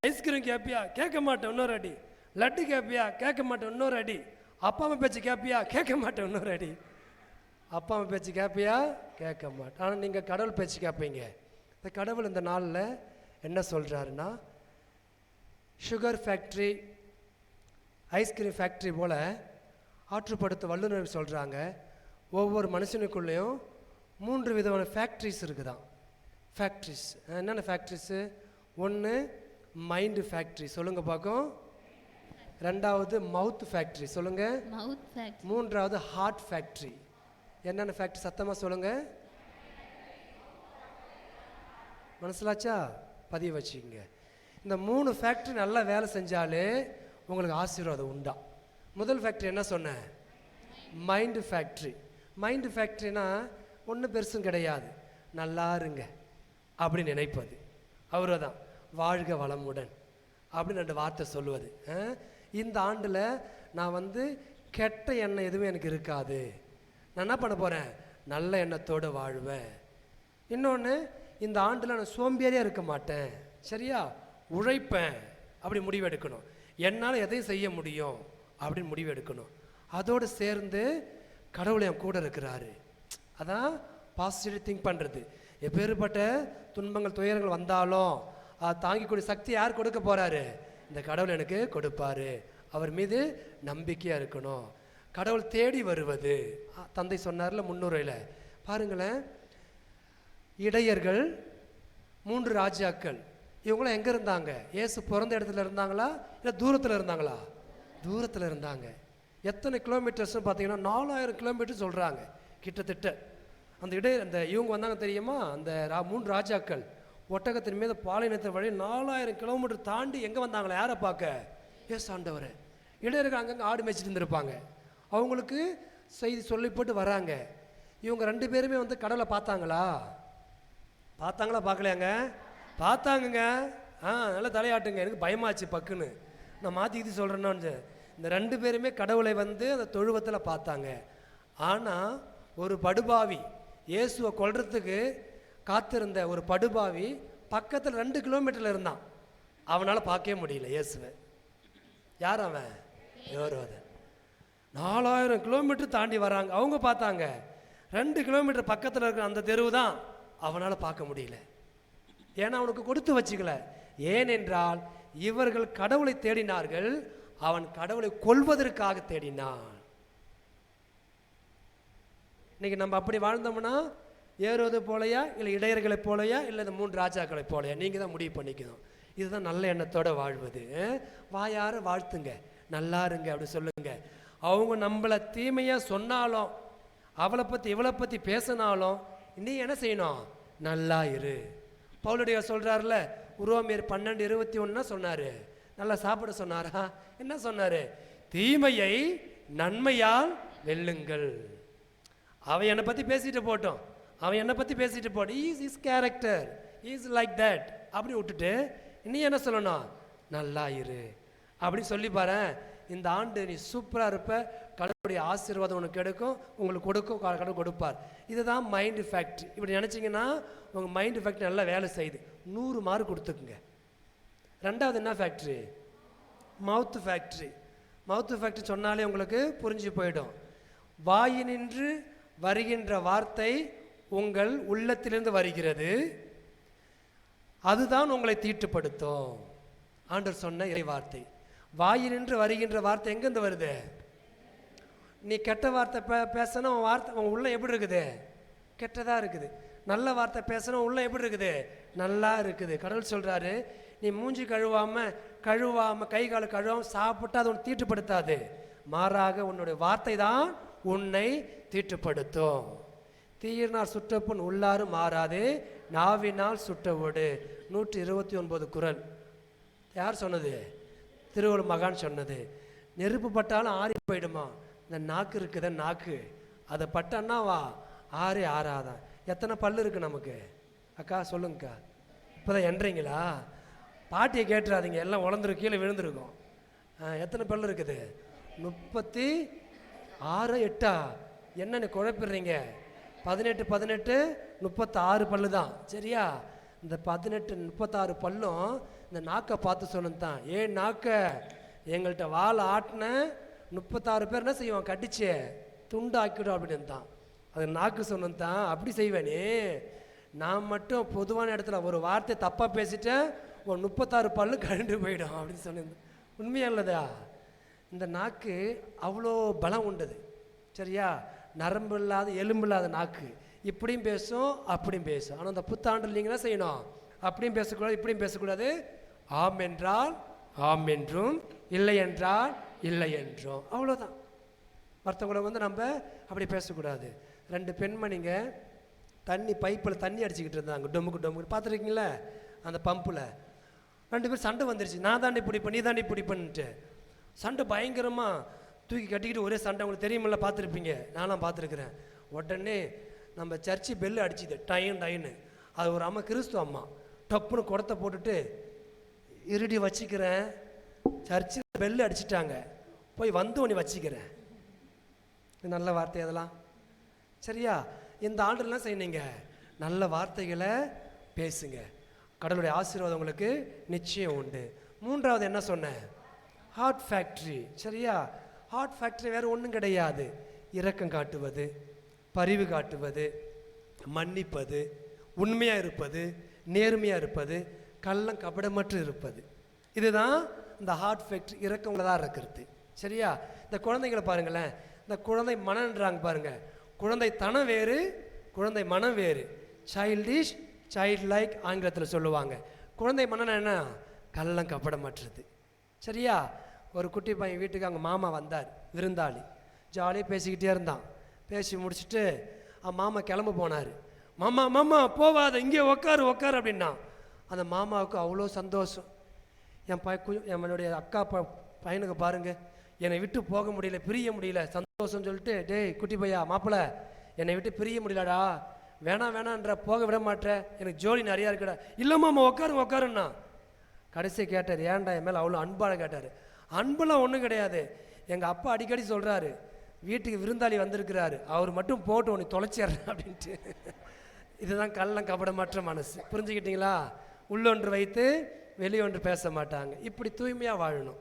ஐஸ்கிரீம் கேட்பியா? கேட்க மாட்டேன், இன்னொரு அடி. லட்டு கேட்பியா? கேட்க மாட்டேன், இன்னொரு அடி. அப்பா அம்மா பேச்சு கேட்பியா? கேட்க மாட்டேன், இன்னொரு அடி. அப்பா அம்மா பேச்சு கேட்பியா? கேட்க மாட்டேன். ஆனால் நீங்கள் கடவுள் பேச்சு கேட்பீங்க. இந்த கடவுள் இந்த நாளில் என்ன சொல்கிறாருன்னா, சுகர் ஃபேக்ட்ரி, ஐஸ்கிரீம் ஃபேக்ட்ரி போல் ஆற்றுப்படுத்த வல்லுநர்கள் சொல்கிறாங்க, ஒவ்வொரு மனுஷனுக்குள்ளேயும் 3 விதமான ஃபேக்ட்ரிஸ் இருக்குதான். ஃபேக்ட்ரிஸ் என்னென்ன ஃபேக்ட்ரிஸு? 1 மைண்டு ஃபேக்ட்ரி, சொல்லுங்கள் பார்க்கும். 2வது மவுத் ஃபேக்ட்ரி, சொல்லுங்கள். 3வது ஹார்ட் ஃபேக்ட்ரி. என்னென்ன ஃபேக்ட்ரி? சத்தமாக சொல்லுங்கள். மனசிலாச்சா? பதிய வச்சுக்கோங்க. இந்த 3 ஃபேக்ட்ரி நல்லா வேலை செஞ்சாலே உங்களுக்கு ஆசீர்வாதம் உண்டா. முதல் ஃபேக்ட்ரி என்ன சொன்னேன்? Mind factory. மைண்டு ஃபேக்ட்ரினா ஒன்றும் பெருசும் கிடையாது, நல்லா இருங்க அப்படின்னு நினைப்பது. அவரை தான் வாழ்க வளமுடன் அப்படின்னு 2 வார்த்தை சொல்லுவது. இந்த ஆண்டில் நான் கெட்ட எண்ணம் எதுவும் எனக்கு இருக்காது, நான் என்ன பண்ண போகிறேன்? நல்ல எண்ணத்தோடு வாழ்வேன். இன்னொன்று, இந்த ஆண்டில் நான் சோம்பேறியாக இருக்க மாட்டேன், சரியா? உழைப்பேன் அப்படி முடிவெடுக்கணும். என்னால் எதையும் செய்ய முடியும் அப்படின்னு முடிவெடுக்கணும். அதோடு சேர்ந்து கடவுள் என் கூட இருக்கிறாரு, அதான் பாசிட்டிவ் திங்க் பண்ணுறது. எப்பேற்பட்ட துன்பங்கள் துயரங்கள் வந்தாலும் தாங்கிக்கூடிய சக்தி யார் கொடுக்க போகிறாரு? இந்த கடவுள் எனக்கு கொடுப்பாரு. அவர் மீது நம்பிக்கையாக இருக்கணும். கடவுள் தேடி வருவது. தந்தை சொன்னார்ல முன்னுரையில், பாருங்களேன், இடையர்கள் 3 ராஜாக்கள், இவங்களாம் எங்கே இருந்தாங்க? இயேசு பிறந்த இடத்துல இருந்தாங்களா இல்லை தூரத்தில் இருந்தாங்களா? தூரத்தில் இருந்தாங்க. எத்தனை கிலோமீட்டர்ஸ்னு பார்த்தீங்கன்னா 4000 கிலோமீட்டர் சொல்கிறாங்க கிட்டத்தட்ட. அந்த இவங்க வந்தாங்க தெரியுமா? அந்த 3 ராஜாக்கள் ஒட்டகத்தின் மீது பாலைநிலத்தின் வழி 4000 கிலோமீட்டர் தாண்டி எங்கே வந்தாங்களா? யாரை பார்க்க? ஏசு ஆண்டவரை. இடையர்கள் அங்கங்கே ஆடு மேய்ச்சிட்டு இருந்திருப்பாங்க. அவங்களுக்கு செய்தி சொல்லி போட்டு வராங்க. இவங்க 2 பேருமே கடவுளை பார்த்தாங்களா? பார்த்தாங்களா பார்க்கலையாங்க? பார்த்தாங்கங்க. நல்லா தலையாட்டுங்க. எனக்கு பயமாச்சு பக்குன்னு. நான் மாற்றிக்கிட்டு சொல்கிறேன்னு. இந்த 2 பேருமே கடவுளை அந்த தொழுவத்தில் பார்த்தாங்க. ஆனால் ஒரு படுபாவி, இயேசுவை கொல்றதுக்கு காத்திருந்த ஒரு படுபாவி பக்கத்தில் 2 கிலோமீட்டரில் இருந்தான். அவனால் பார்க்கவே முடியல இயேசுவை. யார் அவன்? யோரோதன். 4000 கிலோமீட்டர் தாண்டி வராங்க, அவங்க பார்த்தாங்க. 2 கிலோமீட்டர் பக்கத்தில் இருக்கிற அந்த தெருவு தான் அவனால் பார்க்க முடியல. ஏன்னா அவனுக்கு கொடுத்து வச்சுக்கல. ஏனென்றால் இவர்கள் கடவுளை தேடினார்கள், அவன் கடவுளை கொல்வதற்காக தேடினான். இன்னைக்கு நம்ம அப்படி வாழ்ந்தோம்னா ஏறுவது போலையா இல்லை இடையர்களை போலையா இல்லை இந்த 3 ராஜாக்களை போலையா? நீங்கள் தான் முடிவு பண்ணிக்கணும். இதுதான் நல்ல எண்ணத்தோடு வாழ்வது. வாயார வாழ்த்துங்க, நல்லா இருங்க அப்படி சொல்லுங்க. அவங்க நம்மளை தீமையாக சொன்னாலும், அவளை பற்றி இவளை பற்றி பேசினாலும் நீ என்ன செய்யணும்? நல்லா இரு. பவுலுடைய சொல்கிறார்ல, ரோமர் 12:21 சொன்னார், நல்லா சாப்பிட சொன்னாரா? என்ன சொன்னாரு? தீமையை நன்மையால் வெல்லுங்கள். அவன் என்னை பற்றி பேசிட்டு போட்டோம், அவன் என்னை பற்றி பேசிட்டு போட்டோம், is character is like that அப்படி விட்டுட்டு நீ என்ன சொல்லணும்? நல்லா இரு அப்படின்னு சொல்லி பாரு. இந்த ஆண்டு நீ சூப்பராக இருப்ப, கடவுளுடைய ஆசீர்வாதம் உனக்கு கிடைக்கும், உங்களுக்கு கொடுக்கும், கடவுள் கொடுப்பார். இதுதான் மைண்டு ஃபேக்ட்ரி. இப்படி நினச்சிங்கன்னா உங்கள் மைண்டு ஃபேக்ட்ரி நல்லா வேலை செய்யுது, 100 மார்க் கொடுத்துக்குங்க. ரெண்டாவது என்ன ஃபேக்ட்ரி? மவுத்து ஃபேக்ட்ரி. மவுத்து ஃபேக்ட்ரி சொன்னாலே உங்களுக்கு புரிஞ்சு போயிடும். வாயினின்று வருகின்ற வார்த்தை உங்கள் உள்ளத்திலிருந்து வருகிறது, அதுதான் உங்களை தீட்டுப்படுத்தும். ஆண்டவர் சொன்ன இறை வார்த்தை. வாயினின்று வருகின்ற வார்த்தை எங்கேருந்து வருது? நீ கெட்ட வார்த்தை பேசணும், உன் உள்ள எப்படி இருக்குது? கெட்டதாக இருக்குது. நல்ல வார்த்தை பேசணும், உள்ள எப்படி இருக்குது? நல்லா இருக்குது. கடவுள் சொல்கிறாரு, நீ மூஞ்சி கழுவாமல் கை கால கழுவாமல் சாப்பிட்டா அது உன்னை தீட்டுப்படுத்தாது, மாறாக உன்னுடைய வார்த்தை தான் உன்னை தீட்டுப்படுத்தும். தீயினால் சுட்டப்புண் உள்ளாறு மாறாது, நாவினால் சுட்டவோடு. 129 குறள். யார் சொன்னது? திருவள்ளுவர் மகான் சொன்னது. நெருப்பு பட்டாலும் ஆறி போயிடுமா? இந்த நாக்கு இருக்குத, நாக்கு அதை பட்டான்னா வா ஆறே ஆறாதான். எத்தனை பல்லு இருக்குது நமக்கு? அக்கா சொல்லுங்கக்கா. இப்போ தான் என்றீங்களா? பாட்டியை கேட்டுறாதீங்க, எல்லாம் உழந்துரு கீழே விழுந்துருக்கும். எத்தனை பல்லு இருக்குது? 36 8 என்னன்னு குழப்பிடுறீங்க? 18 36 பல்லு தான், சரியா? இந்த 18 36 பல்லும் இந்த நாக்கை பார்த்து சொன்னது தான். ஏன் நாக்க எங்கள்கிட்ட வாழை ஆட்டின 36 பேர் என்ன செய்வான்? கடிச்சு துண்டு ஆக்கிடும் அப்படின்னு தான். அது நாக்கு சொன்னது தான். அப்படி செய்வேனே, நான் மட்டும் பொதுவான இடத்துல ஒரு வார்த்தை தப்பாக பேசிட்டேன், ஒரு 36 பல்லு கழண்டு போயிடும் அப்படின்னு சொன்னது உண்மையா இல்லதா? இந்த நாக்கு அவ்வளோ பலம் உண்டது, சரியா? நரம்பு இல்லாத எலும்பு இல்லாத நாக்கு இப்படியும் பேசும் அப்படியும் பேசும். ஆனால் அந்த புத்தாண்டில் நீங்கள் என்ன செய்யணும்? அப்படியும் பேசக்கூடாது இப்படியும் பேசக்கூடாது. ஆம் என்றால் ஆம் என்றும், இல்லை என்றால் இல்லை என்றும், அவ்வளோதான். மற்றவங்களை நம்ம அப்படி பேசக்கூடாது. 2 பெண்மணிங்க பைப்பில் தண்ணி அடிச்சுக்கிட்டு இருந்தாங்க, டொமுக்கு பார்த்துருக்கீங்களா? அந்த பம்பில் 2 பேர் சண்டை வந்துருச்சு. நான் தாண்டி பிடிப்பேன், நீ தாண்டி பிடிப்பேன்ட்டு சண்டை பயங்கரமாக தூக்கி கட்டிக்கிட்டு ஒரே சண்டை. உங்களுக்கு தெரியுமில்ல, பார்த்துருப்பீங்க, நான்லாம் பார்த்துருக்குறேன். உடனே நம்ம சர்ச்சு பெல்லு அடிச்சுது, டைன்னு. அது ஒரு அம்மா, கிறிஸ்துவ அம்மா, டப்புன்னு குடத்தை போட்டுட்டு இருடி வச்சுக்கிறேன், சர்ச்சு பெல்லு அடிச்சிட்டாங்க, போய் வந்து உன்னை வச்சுக்கிறேன். நல்ல வார்த்தை அதெல்லாம், சரியா? இந்த ஆண்டுலாம் செய்யுங்க, நல்ல வார்த்தைகளை பேசுங்க, கடவுளுடைய ஆசீர்வாதம் உங்களுக்கு நிச்சயம் உண்டு. 3வது என்ன சொன்னேன்? ஹார்ட் ஃபேக்ட்ரி, சரியா? ஹார்ட் ஃபேக்ட்ரி வேறு ஒன்றும் கிடையாது. இரக்கம் காட்டுவது, பரிவு காட்டுவது, மன்னிப்பது, உண்மையாக இருப்பது, நேர்மையாக இருப்பது, கள்ளம் கபடமற்று இருப்பது. இதுதான் இந்த ஹார்ட் ஃபேக்ட்ரி. இரக்கம் உள்ளதாக இருக்கிறது, சரியா? இந்த குழந்தைங்களை பாருங்களேன், இந்த குழந்தை மனன்றாங்க பாருங்கள். குழந்தை தனம் வேறு, குழந்தை மனம் வேறு. சைல்டிஷ், சைல்ட் லைக் ஆங்கிலத்தில் சொல்லுவாங்க. குழந்தை மனம் என்ன? கள்ளம் கபடமற்றது, சரியா? ஒரு குட்டி பையன் வீட்டுக்கு அவங்க மாமா வந்தார், விருந்தாளி. ஜாலியாக பேசிக்கிட்டே இருந்தான். பேசி முடிச்சுட்டு மாமா கிளம்ப போனார். மாமா போவாத, இங்கே உக்காரு அப்படின்னா அந்த மாமாவுக்கு அவ்வளோ சந்தோஷம். என்னுடைய அக்கா பையனுக்கு பாருங்க, என்னை விட்டு போக முடியல, பிரிய முடியல, சந்தோஷம் சொல்லிட்டு, டேய் குட்டி பையா, மாப்பிள்ள, என்னை விட்டு பிரிய முடியலடா, வேணான்ற, போக விட மாட்டேன், எனக்கு ஜோலி நிறையா இருக்குடா. இல்லை மாமா உக்காருன்னா. கடைசி கேட்டார், ஏன்டா என் மேலே அவ்வளோ அன்பாக கேட்டார். அன்பெல்லாம் ஒன்றும் கிடையாது, எங்கள் அப்பா அடிக்கடி சொல்கிறாரு, வீட்டுக்கு விருந்தாளி வந்திருக்கிறாரு, அவர் மட்டும் போட்டு உன்னை தொலைச்சிடுறேன் அப்படின்ட்டு. இதுதான் கள்ளம் கபடமற்ற மனசு, புரிஞ்சுக்கிட்டீங்களா? உள்ளொன்று வைத்து வெளியொன்று பேச மாட்டாங்க. இப்படி தூய்மையாக வாழணும்.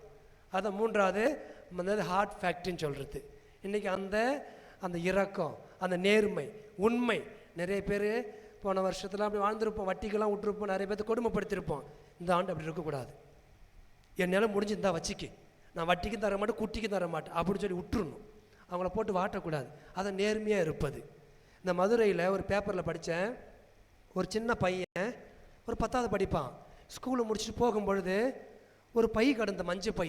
அதை 3வது ஹார்ட் ஃபேக்ட்ரின்னு சொல்கிறது. இன்றைக்கி அந்த இரக்கம், அந்த நேர்மை, உண்மை. நிறைய பேர் போன வருஷத்தில் அப்படி வாழ்ந்துருப்போம், வட்டிக்கெல்லாம் விட்டுருப்போம், நிறைய பேர்த்து கொடுமைப்படுத்திருப்போம். இந்த ஆண்டு அப்படி இருக்கக்கூடாது. என்னால் முடிஞ்சிருந்தா வச்சிக்கு, நான் வட்டிக்கும் தர மாட்டேன், குட்டிக்கும் தர மாட்டேன் அப்படின்னு சொல்லி விட்டுருணும். அவங்கள போட்டு வாட்டக்கூடாது. அதை நேர்மையாக இருப்பது. இந்த மதுரையில் ஒரு பேப்பரில் படித்தேன், ஒரு சின்ன பையன் ஒரு 10வது படிப்பான். ஸ்கூலை முடிச்சுட்டு போகும்பொழுது ஒரு பை கடந்த மஞ்சள் பை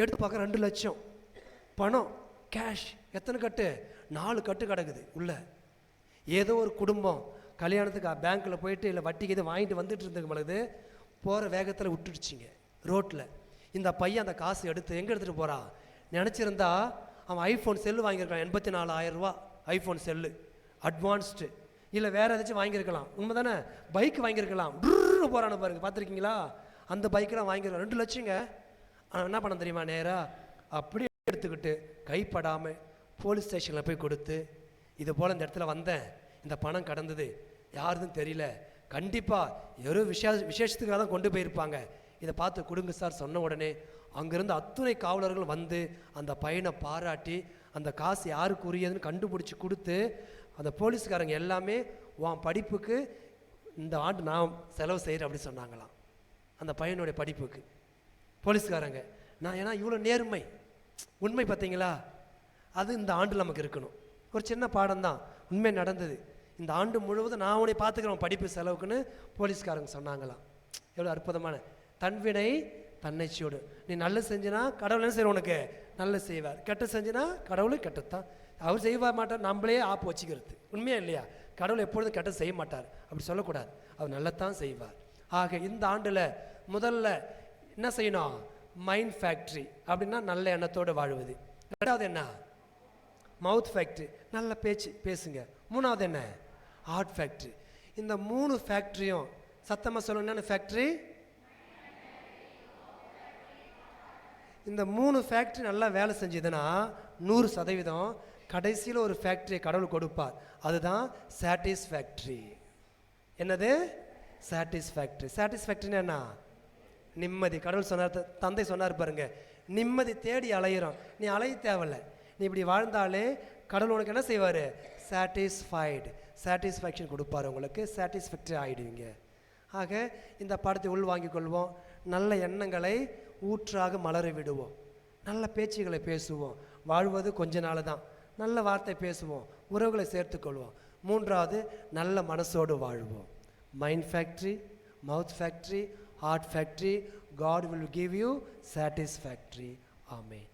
எடுத்து பார்க்க 2 லட்சம் பணம் கேஷ். எத்தனை கட்டு? 4 கட்டு கிடக்குது உள்ள. ஏதோ ஒரு குடும்பம் கல்யாணத்துக்கு பேங்க்கில் போயிட்டு இல்லை வட்டிக்கு இதை வாங்கிட்டு வந்துட்டு இருந்தது பொழுது போகிற வேகத்தில் விட்டுடுச்சிங்க ரோட்டில். இந்த பையன் அந்த காசு எடுத்து எங்கே எடுத்துகிட்டு போகிறான்? நினச்சிருந்தா அவன் ஐஃபோன் செல்லு வாங்கியிருக்கான், 84,000 ரூபா ஐஃபோன் செல்லு அட்வான்ஸ்டு. இல்லை வேறு ஏதாச்சும் வாங்கியிருக்கலாம், உண்மை தானே? பைக் வாங்கியிருக்கலாம், ட்ரு போகிறான்னு பாருங்க, பார்த்துருக்கீங்களா? அந்த பைக்கெலாம் வாங்கியிருக்கலாம், 2 லட்சங்க. ஆனால் என்ன பண்ண தெரியுமா? நேராக அப்படியே எடுத்துக்கிட்டு கைப்படாமல் போலீஸ் ஸ்டேஷனில் போய் கொடுத்து, இது போல் இந்த இடத்துல வந்தேன், இந்த பணம் கடந்தது, யாருன்னு தெரியல, கண்டிப்பாக ஏதோ விசேஷத்துக்காக தான் கொண்டு போயிருப்பாங்க, இதை பார்த்து கொடுங்க சார் சொன்ன உடனே அங்கேருந்து அத்துணை காவலர்கள் வந்து அந்த பையனை பாராட்டி அந்த காசு யாருக்கு உரியதுன்னு கண்டுபிடிச்சி கொடுத்து, அந்த போலீஸ்காரங்க எல்லாமே உன் படிப்புக்கு இந்த ஆண்டு நான் செலவு செய்கிறேன் அப்படி சொன்னாங்களாம். அந்த பையனுடைய படிப்புக்கு போலீஸ்காரங்க. நான் ஏன்னா இவ்வளோ நேர்மை உண்மை பார்த்தீங்களா? அது இந்த ஆண்டு நமக்கு இருக்கணும். ஒரு சின்ன பாடம் தான், உண்மை நடந்தது. இந்த ஆண்டு முழுவதும் நான் உன்னை பார்த்துக்கிறேன் படிப்பு செலவுக்குன்னு போலீஸ்காரங்க சொன்னாங்களாம். எவ்வளோ அற்புதமான தன்வினை தன்னைச்சியோடு. நீ நல்லது செஞ்சினா கடவுள் என்ன செய்வார்? உனக்கு நல்லது செய்வார். கெட்ட செஞ்சினா கடவுளும் கெட்டத்தான் அவர் செய்வா மாட்டார். நம்மளே ஆப்பு வச்சுக்கிறது உண்மையா இல்லையா? கடவுள் எப்பொழுதும் கெட்டது செய்ய மாட்டார், அப்படி சொல்லக்கூடாது. அவர் நல்லத்தான் செய்வார். ஆக இந்த ஆண்டில் முதல்ல என்ன செய்யணும்? மைண்ட் ஃபேக்ட்ரி அப்படின்னா நல்ல எண்ணத்தோடு வாழ்வது. ரெண்டாவது என்ன? மவுத் ஃபேக்ட்ரி, நல்ல பேச்சு பேசுங்க. மூணாவது என்ன? Heart factory. இந்த 3 ஃபேக்ட்ரியும் சத்தமாக சொல்லணும்னா ஃபேக்ட்ரி. இந்த 3 ஃபேக்ட்ரி நல்லா வேலை செஞ்சதுன்னா 100% கடைசியில் ஒரு ஃபேக்ட்ரியை கடவுள் கொடுப்பார். அதுதான் சாட்டிஸ்ஃபேக்ட்ரி. என்னது? சாட்டிஸ்ஃபேக்ட்ரி. சாட்டிஸ்ஃபேக்ட்ரின்னா என்ன? நிம்மதி. கடவுள் சொன்னார், தந்தை சொன்னார் பாருங்க, நிம்மதி தேடி அலையிறோம். நீ அலைய தேவையில்லை, நீ இப்படி வாழ்ந்தாலே கடவுள் உனக்கு என்ன செய்வார்? சாட்டிஸ்ஃபைடு, சாட்டிஸ்ஃபேக்ஷன் கொடுப்பார் உங்களுக்கு. சாட்டிஸ்ஃபேக்டரி ஆகிடுவீங்க. ஆக இந்த பாடத்தை உள்வாங்கிக் கொள்வோம். நல்ல எண்ணங்களை ஊற்றாக மலர விடுவோம். நல்ல பேச்சுகளை பேசுவோம். வாழ்வது கொஞ்ச நாள் தான். நல்ல வார்த்தை பேசுவோம், உறவுகளை சேர்த்துக்கொள்வோம். மூன்றாவது நல்ல மனசோடு வாழ்வோம். Mind factory, mouth factory, heart factory. God will give you satisfactory. Amen.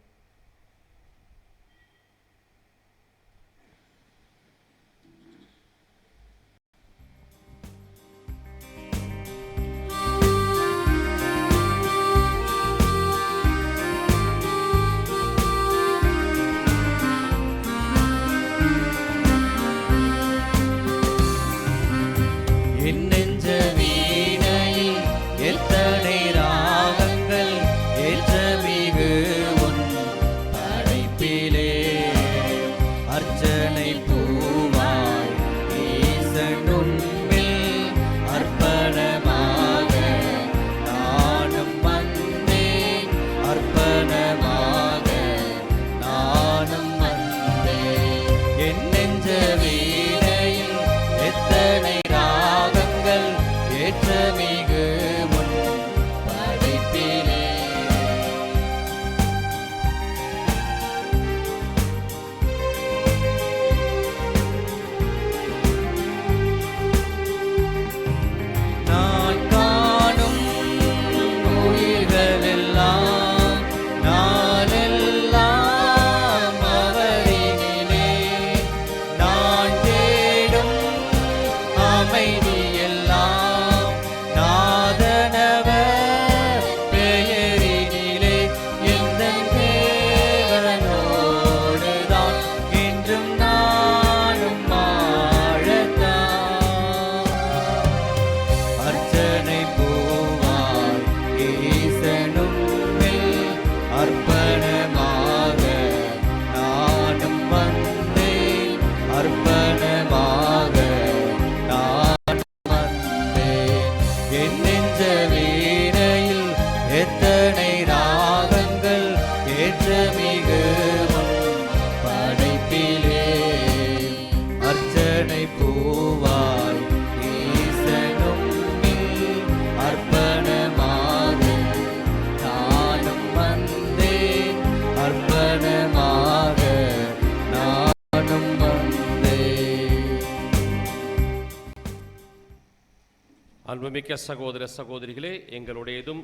அன்புமிக்க சகோதர சகோதரிகளே, எங்களுடையதும்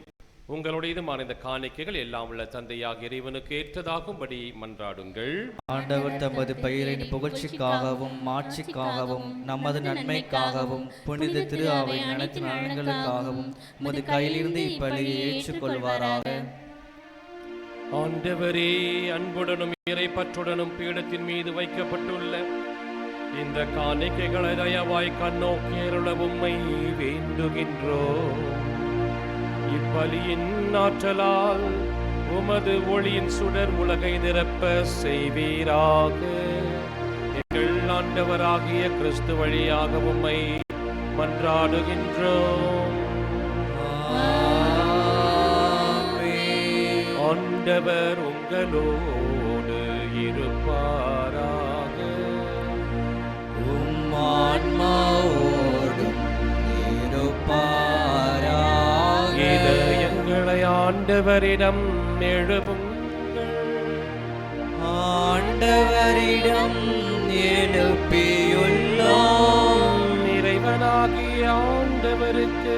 உங்களுடையதுமான இந்த காணிக்கைகள் எல்லாம் உள்ள தந்தையாக இறைவனுக்கு ஏற்றதாகும்படி மன்றாடுங்கள். ஆண்டவர் தமது பெயரின் புகழ்ச்சிக்காகவும் மாட்சிக்காகவும் நமது நன்மைக்காகவும் புனித திரு அவை அனைத்து நலன்களுக்காகவும் உமது கையிலிருந்து இப்பலியை ஏற்றுக்கொள்வாராக. ஆண்டவரே, அன்புடனும் இறைப்பற்றுடனும் பீடத்தின் மீது வைக்கப்பட்டுள்ள இந்த காணிக்கைகளை தயவாய் கண்ணோக்கியருள உம்மை வேண்டுகின்றோம். இப்பலியின் ஆற்றலால் உமது ஒளியின் சுடர் உலகை நிரப்ப செய்வீராக. எங்கள் ஆண்டவராகிய கிறிஸ்து வழியாக உம்மை மன்றாடுகின்றோம். ஆண்டவர் உங்களோடு இருப்பாராக. ஆன்மாவோடும் இருப்பாராக. இதயங்களை ஆண்டவரிடம் எழுப்புங்கள். ஆண்டவரிடம் எழுப்பியுள்ளோம். இறைவனாகிய ஆண்டவருக்கு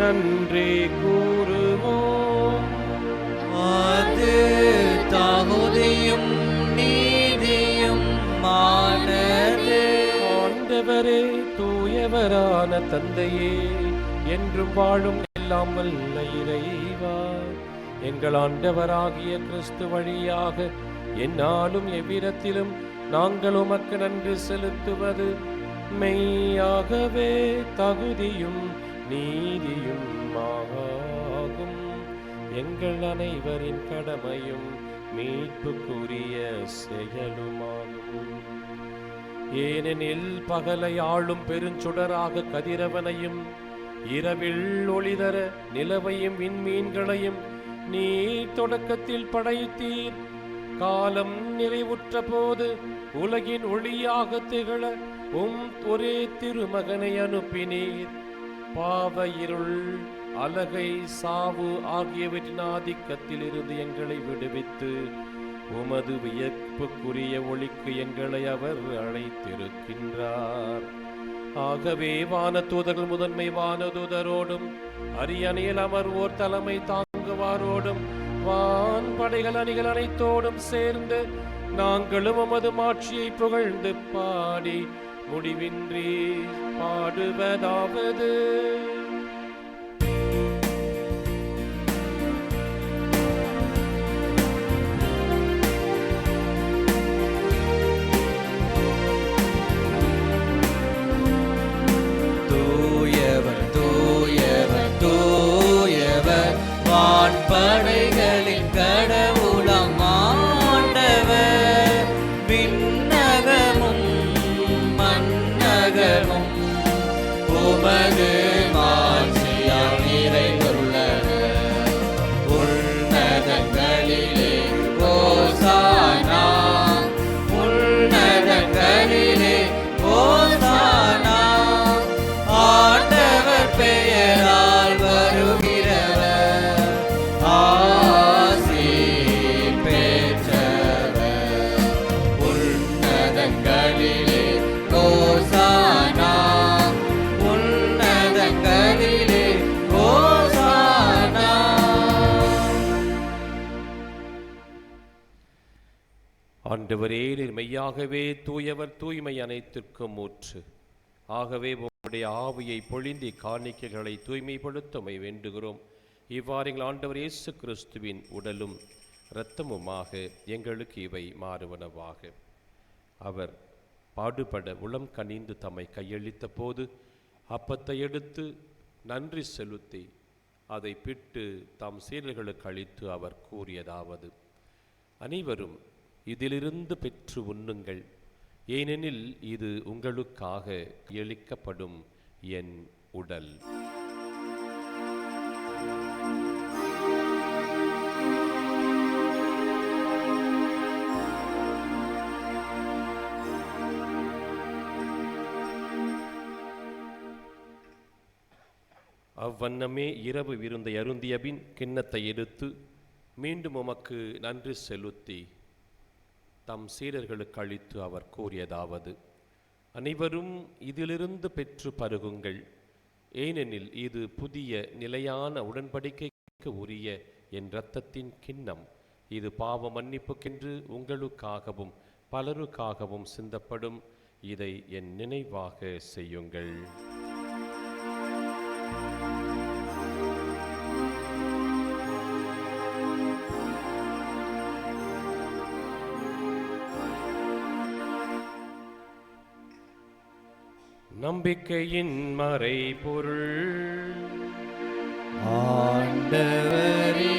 நன்றி கூறுவோம். அது தகுதியும் நீதியும் மானது. ஆண்டவரே, தூயவரான தந்தையே, என்றும் வாழும் எல்லாம் வல்ல இறைவா, எங்கள் ஆண்டவராகிய கிறிஸ்து வழியாக எந்நாளும் எவ்விடத்திலும் நாங்கள் உமக்கு நன்றி செலுத்துவது மெய்யாகவே தகுதியும் நீதியும் ஆகும். எங்கள் அனைவரின் கடமையும் மீட்புக்குரிய செயலுமாகும். ஏனெனில் பகலை ஆளும் பெருஞ்சுடராக கதிரவனையும் இரவில் ஒளிதர நிலவையும் விண்மீன்களையும் நீர் தொடக்கத்தில் படைத்தீர். காலம் நிறைவுற்ற போது உலகின் ஒளியாக திகழ ஒரே திருமகனை அனுப்பினீர். பாவ இருள், அலகை, சாவு ஆகியவற்றின் ஆதிக்கத்தில் இருந்து எங்களை விடுவித்து உமது வியப்புக்குரிய ஒளிக்கு எங்களை அவர் அழைத்திருக்கின்றார். ஆகவே வானதூதர்கள் முதன்மை வானதூதரோடும் அரியணையில் அமர்வோர் தலைமை தாங்குவாரோடும் வான் படைகள் அணிகள் அனைத்தோடும் சேர்ந்து நாங்களும் உமது மாட்சியை புகழ்ந்து பாடி முடிவின்றி பாடுவதாவது: படைகளின் கடவுளம் ஆண்டவர். விண்ணகமும் மண்ணகமும் உமது மாட்சியால் நிறைந்துள்ளன. உன்னதங்களிலே ஓசானா, உன்னதங்களிலே ஓசானா. ஆண்டவர் பெயரால் வருகிறவர் ஆசி பெற்றவர். உன்னதங்களிலே ஓசானா, உன்னதங்களிலே ஓசானா. ஆண்டவரே, நீர் மெய்யாகவே தூயவர், தூய்மை அனைத்திற்கும் ஊற்று. ஆகவே உம்முடைய ஆவியை பொழிந்தி காணிக்கைகளை தூய்மைப்படுத்தமை வேண்டுகிறோம். இவ்வாறு எங்கள் ஆண்டவர் இயேசு கிறிஸ்துவின் உடலும் இரத்தமுமாக எங்களுக்கு இவை மாறுவனவாக. அவர் பாடுபட உளம் கனிந்து தம்மை கையளித்த போது அப்பத்தை எடுத்து நன்றி செலுத்தி அதை பிட்டு தாம் சீடர்களுக்கு அளித்து அவர் கூறியதாவது: அனைவரும் இதிலிருந்து பெற்று உண்ணுங்கள், ஏனெனில் இது உங்களுக்காக கையளிக்கப்படும் என் உடல். அவ்வண்ணமே இரவு விருந்தை அருந்தியபின் கிண்ணத்தை எடுத்து மீண்டும் உமக்கு நன்றி செலுத்தி தம் சீடர்களுக்கு அளித்து அவர் கூறியதாவது: அனைவரும் இதிலிருந்து பெற்று பருகுங்கள், ஏனெனில் இது புதிய நிலையான உடன்படிக்கைக்கு உரிய என் இரத்தத்தின் கிண்ணம். இது பாவ மன்னிப்புக்கென்று உங்களுக்காகவும் பலருக்காகவும் சிந்தப்படும். இதை என் நினைவாக செய்யுங்கள். நம்பிக்கையின் மறைபொருள். ஆண்டவரே,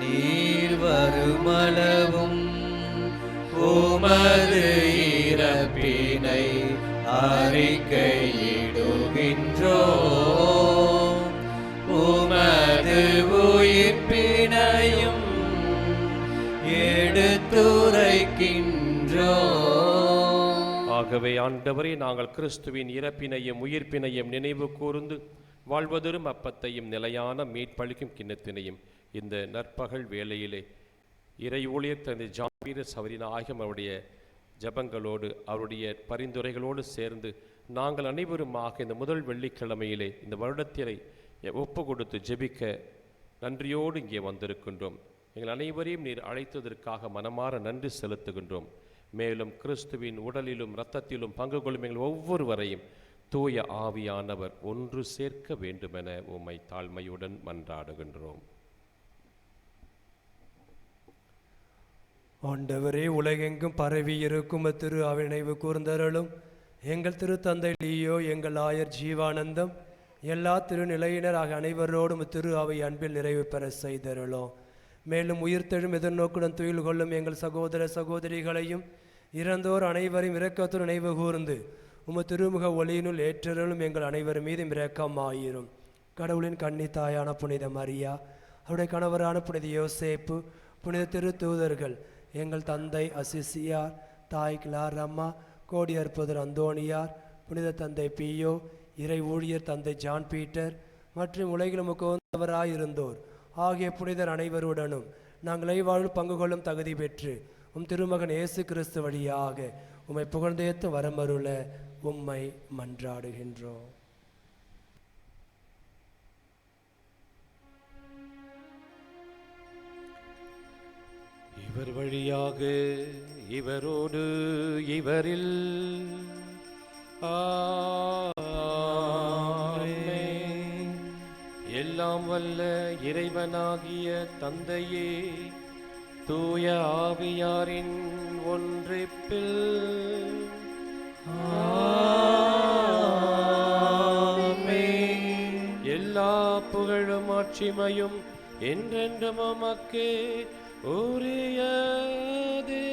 நீர் வருமளவும் உமது இறப்பினை அறிக்கையிடுகின்றோம், உமது உயிர்ப்பினையும் எடுத்துரைக்கின்றோம். ஆகவே ஆண்டவரே, நாங்கள் கிறிஸ்துவின் இறப்பினையும் உயிர்ப்பினையும் நினைவு கூர்ந்து வாழ்வதொரும் அப்பத்தையும் நிலையான மீட்பளிக்கும் கிண்ணத்தினையும் இந்த நற்பகல் வேளையிலே இறை ஊழியர் தந்தை ஜான் பீட்டர் சவரின் ஆகியம் அவருடைய ஜபங்களோடு அவருடைய பரிந்துரைகளோடு சேர்ந்து நாங்கள் அனைவருமாக இந்த முதல் வெள்ளிக்கிழமையிலே இந்த வருடத்தினை ஒப்பு கொடுத்து ஜெபிக்க நன்றியோடு இங்கே வந்திருக்கின்றோம். எங்கள் அனைவரையும் நீர் அழைத்ததற்காக மனமாற நன்றி செலுத்துகின்றோம். மேலும் கிறிஸ்துவின் உடலிலும் இரத்தத்திலும் பங்கு கொள்ளும் எங்கள் ஒவ்வொருவரையும் தூய ஆவியானவர் ஒன்று சேர்க்க வேண்டுமென உம்மை தாழ்மையுடன் மன்றாடுகின்றோம். ஆண்டவரே, உலகெங்கும் பரவி இருக்கும் திரு அவை நினைவு கூர்ந்தருளும். எங்கள் திருத்தந்தை லியோ, எங்கள் ஆயர் ஜீவானந்தம், எல்லா திருநிலையினராக அனைவரோடும் திரு அவை அன்பில் நிறைவு பெற செய்தருளும். மேலும் உயிர்த்தெழும் எதிர்நோக்குடன் துயில் கொள்ளும் எங்கள் சகோதர சகோதரிகளையும் இறந்தோர் அனைவரையும் இரக்கத்துடன் நினைவு கூர்ந்து திருமுக ஒளியினுள் ஏற்றருளும். எங்கள் அனைவர் மீதும் இரக்கமாயிரும். கடவுளின் கன்னி தாயான புனித மரியா, அவருடைய கணவரான புனித யோசேப்பு, புனித திருத்தூதர்கள், எங்கள் தந்தை அசிசியார், தாய் கிளாரம்மா, கோடி அற்புதர் அந்தோணியார், புனித தந்தை பியோ, இறை ஊழியர் தந்தை ஜான் பீட்டர் மற்றும் உலகிலும் உகந்தவராயிருந்தோர் ஆகிய புனிதர் அனைவருடனும் நாங்கள் வாழ்வில் பங்கு கொள்ளும் தகுதி பெற்று திருமகன் இயேசு கிறிஸ்து வழியாக உம்மை புகழ்ந்தேத்து வரமருள உம்மை மன்றாடுகின்றோம். இவர் வழியாக இவரோடு இவரில் எல்லாம் வல்ல இறைவனாகிய தந்தையே, தூய ஆவியாரின் ஒன்றிப்பில் எல்லா புகழும் ஆட்சிமையும் என்றென்றும் உமக்கே உரியதே.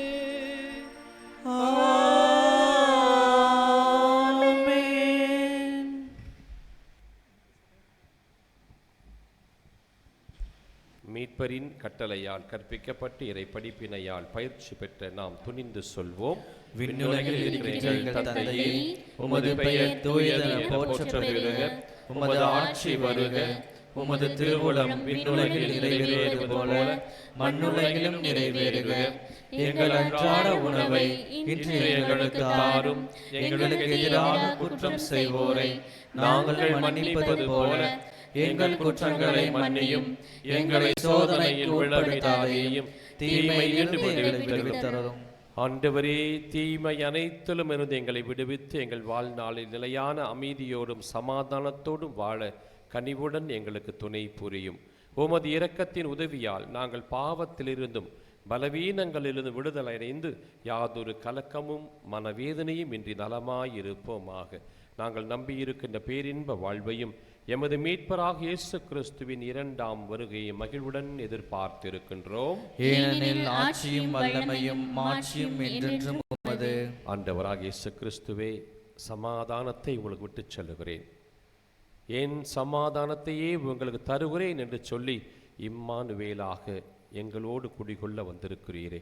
மீட்பரின் கட்டளையால் கற்பிக்கப்பட்டு இறை படிப்பினையால் பயிற்சி பெற்ற நாம் துணிந்து சொல்வோம். விண்ணுலகில் இருக்கிற எங்கள் தந்தையே, உமது பெயர் தூயதென போற்றப் பெறுக. உமது ஆட்சி வருக. உமது திருவுளம் விண்ணுலகில் நிறைவேறுவது போல மண்ணுலகிலும் நிறைவேறுக. எங்கள் அன்றாட உணவை இன்று எங்களுக்கு தாரும். எங்களுக்கு எதிராக குற்றம் செய்வோரை நாங்கள் மன்னிப்பது போல எங்கள் குற்றங்களை மன்னியும். எங்களை சோதனையில் விழவிடாதேயும், தீமையிலிருந்து எங்களை விடுவித்தருளும். ஆண்டவரே, தீமை அனைத்திலும் இருந்து எங்களை விடுவித்து எங்கள் வாழ்நாளில் நிலையான அமைதியோடும் சமாதானத்தோடும் வாழ கனிவுடன் எங்களுக்கு துணை புரியும். உமது இரக்கத்தின் உதவியால் நாங்கள் பாவத்திலிருந்தும் பலவீனங்களிலிருந்து விடுதலை அடைந்து யாதொரு கலக்கமும் மனவேதனையும் இன்றி நலமாயிருப்போமாக. நாங்கள் நம்பியிருக்கின்ற பேரின்ப வாழ்வையும் எமது மீட்பராக இயேசு கிறிஸ்துவின் இரண்டாம் வருகையை மகிழ்வுடன் எதிர்பார்த்திருக்கின்றோம். ஏனெனில் ஆட்சியும் வல்லமையும் மாட்சியும் என்றென்றும் உமது. ஆண்டவராக இயேசு கிறிஸ்துவே, சமாதானத்தை உங்களுக்கு விட்டுச் செல்லுகிறேன், என் சமாதானத்தையே உங்களுக்கு தருகிறேன் என்று சொல்லி இம்மானுவேலாக எங்களோடு குடிகொள்ள வந்திருக்கிறீரே.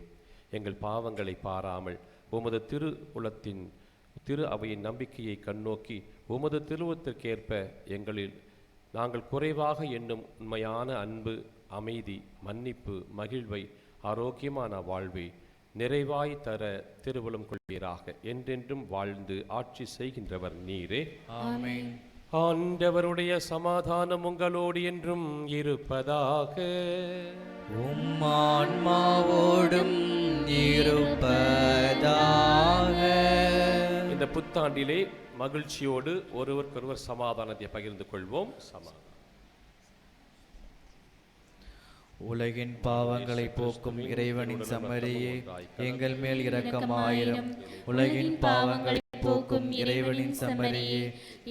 எங்கள் பாவங்களை பாராமல் உமது திரு உலத்தின் திரு அவையின் நம்பிக்கையை கண்ணோக்கி உமது திருவுத்திற்கேற்ப எங்களில் நாங்கள் குறைவாக எண்ணும் உண்மையான அன்பு, அமைதி, மன்னிப்பு, மகிழ்வை, ஆரோக்கியமான வாழ்வை நிறைவாய் தர திருவுளம் கொள்வீராக. என்றென்றும் வாழ்ந்து ஆட்சி செய்கின்றவர் நீரே. ஆமென். ஆண்டவருடைய சமாதானம் உங்களோடு என்றும் இருப்பதாக. உம் ஆன்மாவோடும் இருப்பதாக. இந்த புத்தாண்டிலே மகிழ்ச்சியோடு ஒருவருக்கொருவர் சமாதானத்தை பகிர்ந்து கொள்வோம். உலகின் பாவங்களை போக்கும் இறைவனின் சம்மரியே, எங்கள் மேல் இரக்கமாயிரும். உலகின் பாவங்களை போக்கும் இறைவனின் செம்மறியே,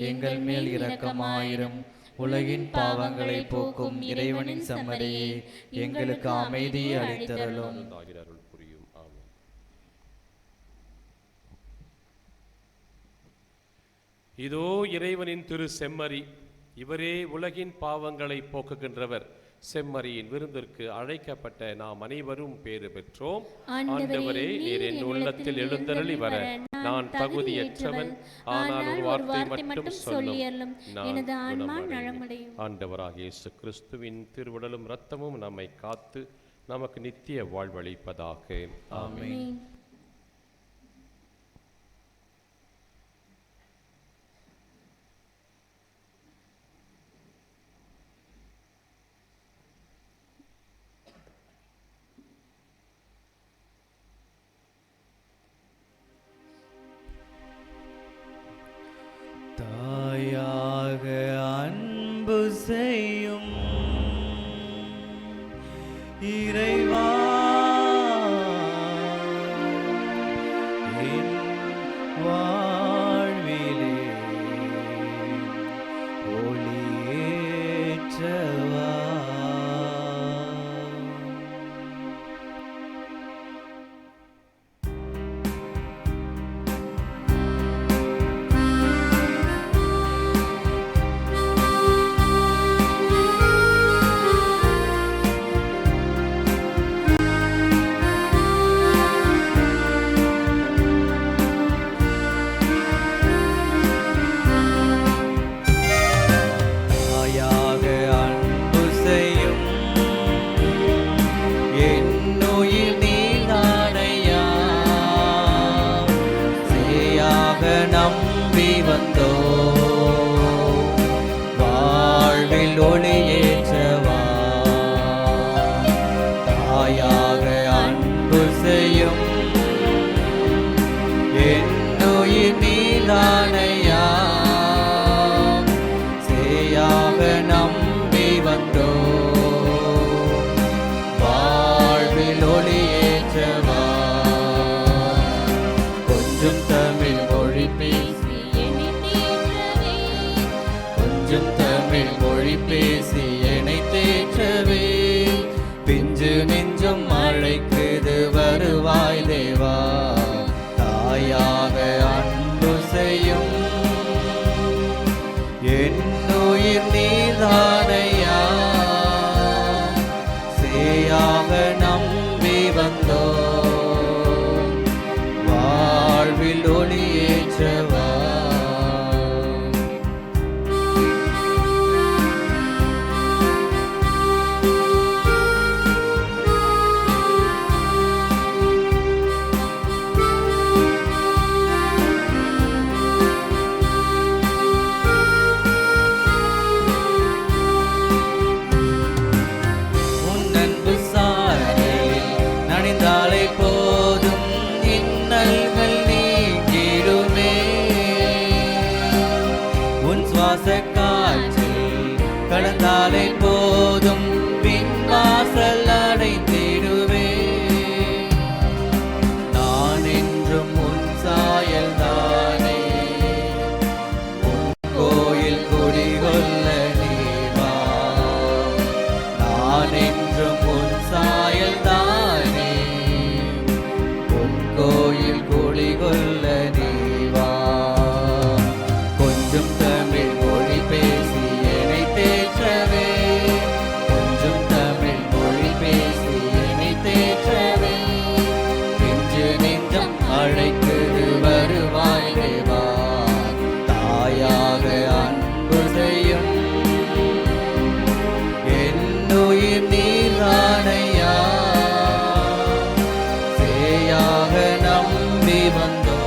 எங்கள் மேல் இரக்கமாயிரும். உலகின் பாவங்களை போக்கும் இறைவனின் செம்மறியே, எங்களுக்கு அமைதியை அளித்தருளும். அருள் புரியும். ஆமென். இதோ இறைவனின் திரு செம்மறி, இவரே உலகின் பாவங்களை போக்குகின்றவர். செம்மறியின் விருந்திற்கு அழைக்கப்பட்ட நாம் அனைவரும் பேறு பெற்றோம். ஆண்டவரே, நீர் என் உள்ளத்தில் எழுந்தருளி வர நான் தகுதியற்றவன், ஆனால் ஒரு வார்த்தை மட்டும் சொல்லும், நான் குணமடைவேன். ஆண்டவராகிய இயேசு கிறிஸ்துவின் திருவுடலும் இரத்தமும் நம்மை காத்து நமக்கு நித்திய வாழ்வளிப்பதாக. ஆமென். தாயாக அன்பு செய்யும் இறைவா, என் வாழ்விலே ஒளியேற்றவா. தாயாக அன்பு செய்யும் என்னுயிர் நீதானையா, சேயாக நம்பி வந்தோ வாழ்வில் ஒளியேற்றவா. தாயாக அன்பு செய்யும் என்னுயிர் நீதானையா, சேயாக நம்பி வந்தோ வாழ்வில் ஒளியேற்றவா. கொஞ்சம் தமிழ் மொழி பேசி கொஞ்சம் தமிழ் மொழி பேசி என்னை தேற்றவே, பிஞ்சு நெஞ்சும் அழைக்குது வருவாய் தேவா. தாயாக அன்பு செய்யும் என்னுயிர் நீதானையா, சேயாக நம்பி வந்தோ வாழ்வில் ஒளியேற்றவா. உன் அன்பு சாரலில் நனைந்தாலே போதும், இன்னல்கள் நீங்கிடுமே. உன் சுவாச காற்றில் கடந்தாலே போதும், பின் வாசல் அடைந்திடுவே. நான் என்றும் உன் சாயல் தானே, உன் கோயில் குடிகொள்ள நீ வா. நான் என்றும் உன் சாயல் தானே, உன் கோயில் குடிகொள்ள நீ வா. கொஞ்சம் தமிழ் மொழி பேசி என்னை தேற்றவே, கொஞ்சம் தமிழ் மொழி பேசி என்னை தேற்றவே, நெஞ்சு நெஞ்சம் அழைக்குது வருவாய் தேவா. தாயாக அன்பு செய்யும் என்னுயிர் நீதானையா, சேயாக நம்பி வந்தோ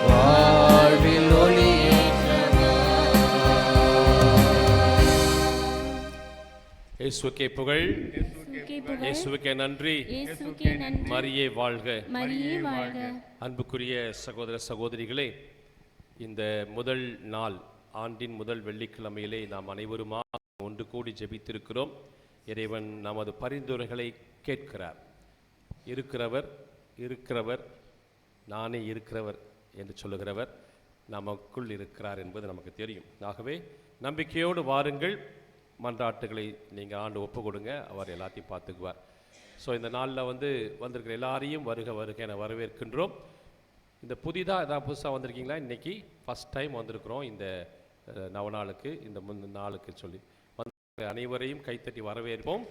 வாழ்வில் ஒளியேற்றவா. இயேசுவுக்கே புகழ், இயேசுவுக்கே நன்றி. மரியே வாழ்க. மரியே வாழ்க. அன்புக்குரிய சகோதர சகோதரிகளே, இந்த முதல் நாள் ஆண்டின் முதல் வெள்ளிக்கிழமையிலே நாம் அனைவருமாக ஒன்று கூடி ஜெபித்திருக்கிறோம். இறைவன் நமது பரிந்துரைகளை கேட்கிறார். இருக்கிறவர் நானே இருக்கிறவர் என்று சொல்லுகிறவர் நமக்குள் இருக்கிறார் என்பது நமக்கு தெரியும். ஆகவே நம்பிக்கையோடு வாருங்கள், மன்றாட்டுகளை நீங்கள் ஆண்டு ஒப்பு கொடுங்க, அவர் எல்லாத்தையும் பார்த்துக்குவார். ஸோ இந்த நாளில் வந்திருக்கிற எல்லாரையும் வருக வருக என வரவேற்கின்றோம். இந்த ஏதாவது புதுசாக வந்திருக்கீங்களா? இன்றைக்கி ஃபஸ்ட் டைம் வந்திருக்கிறோம் இந்த நவநாளுக்கு, இந்த நாளுக்கு சொல்லி வந்து அனைவரையும் கைத்தட்டி வரவேற்போம்.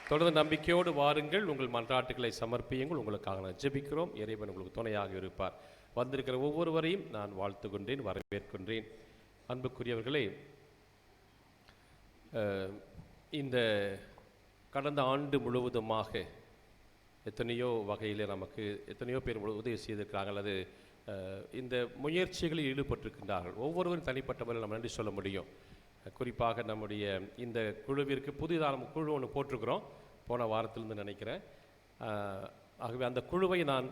தொடர்ந்து நம்பிக்கையோடு வாருங்கள், உங்கள் மன்றாட்டுகளை சமர்ப்பியுங்கள். உங்களுக்காக நான் ஜெபிக்கிறோம். இறைவன் உங்களுக்கு துணையாக இருப்பார். வந்திருக்கிற ஒவ்வொருவரையும் நான் வாழ்த்து கொண்டேன், வரவேற்கின்றேன். அன்புக்குரியவர்களே, இந்த கடந்த ஆண்டு முழுவதுமாக எத்தனையோ வகையில் நமக்கு எத்தனையோ பேர் உதவி செய்திருக்கிறாங்க, அல்லது இந்த முயற்சிகளில் ஈடுபட்டிருக்கின்றார்கள். ஒவ்வொருவரும் தனிப்பட்ட முறையில் நம்ம நன்றி சொல்ல முடியும். குறிப்பாக நம்முடைய இந்த குழுவிற்கு புதிதாக நம்ம குழு ஒன்று போட்டிருக்கிறோம், போன வாரத்திலிருந்து நினைக்கிறேன். ஆகவே அந்த குழுவை நான்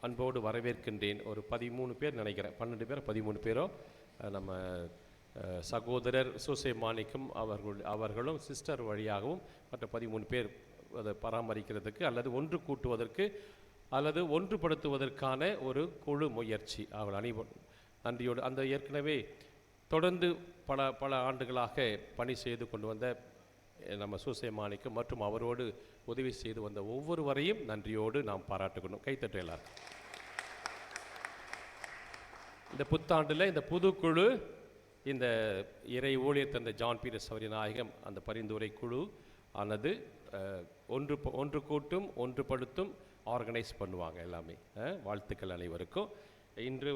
அன்போடு வரவேற்கின்றேன். ஒரு 13 பேர் நினைக்கிறேன், 12 பேர் 13 பேரோ நம்ம சகோதரர் சூசை மாணிக்கம் அவர்களும் சிஸ்டர் வழியாகவும் மற்ற 13 பேர் அதை பராமரிக்கிறதுக்கு அல்லது ஒன்று கூட்டுவதற்கு அல்லது ஒன்றுபடுத்துவதற்கான ஒரு குழு முயற்சி. அவர்கள் அனைவரும் நன்றியோடு அந்த ஏற்கனவே தொடர்ந்து பல ஆண்டுகளாக பணி செய்து கொண்டு வந்த நம்ம சூசை மாணிக்கம் மற்றும் அவரோடு உதவி செய்து வந்த ஒவ்வொருவரையும் நன்றியோடு நாம் பாராட்டுக்கணும். கைத்தட்டு எல்லாரும். இந்த புத்தாண்டில் இந்த புதுக்குழு, இந்த இறை ஊழியர் தந்தை ஜான் பீட்டர் சவரிநாயகம் அந்த பரிந்துரை குழு ஆனது ஒன்று கூட்டும் ஒன்றுபடுத்தும் ஆர்கனைஸ் பண்ணுவாங்க எல்லாமே. வாழ்த்துக்கள் அனைவருக்கும். இன்று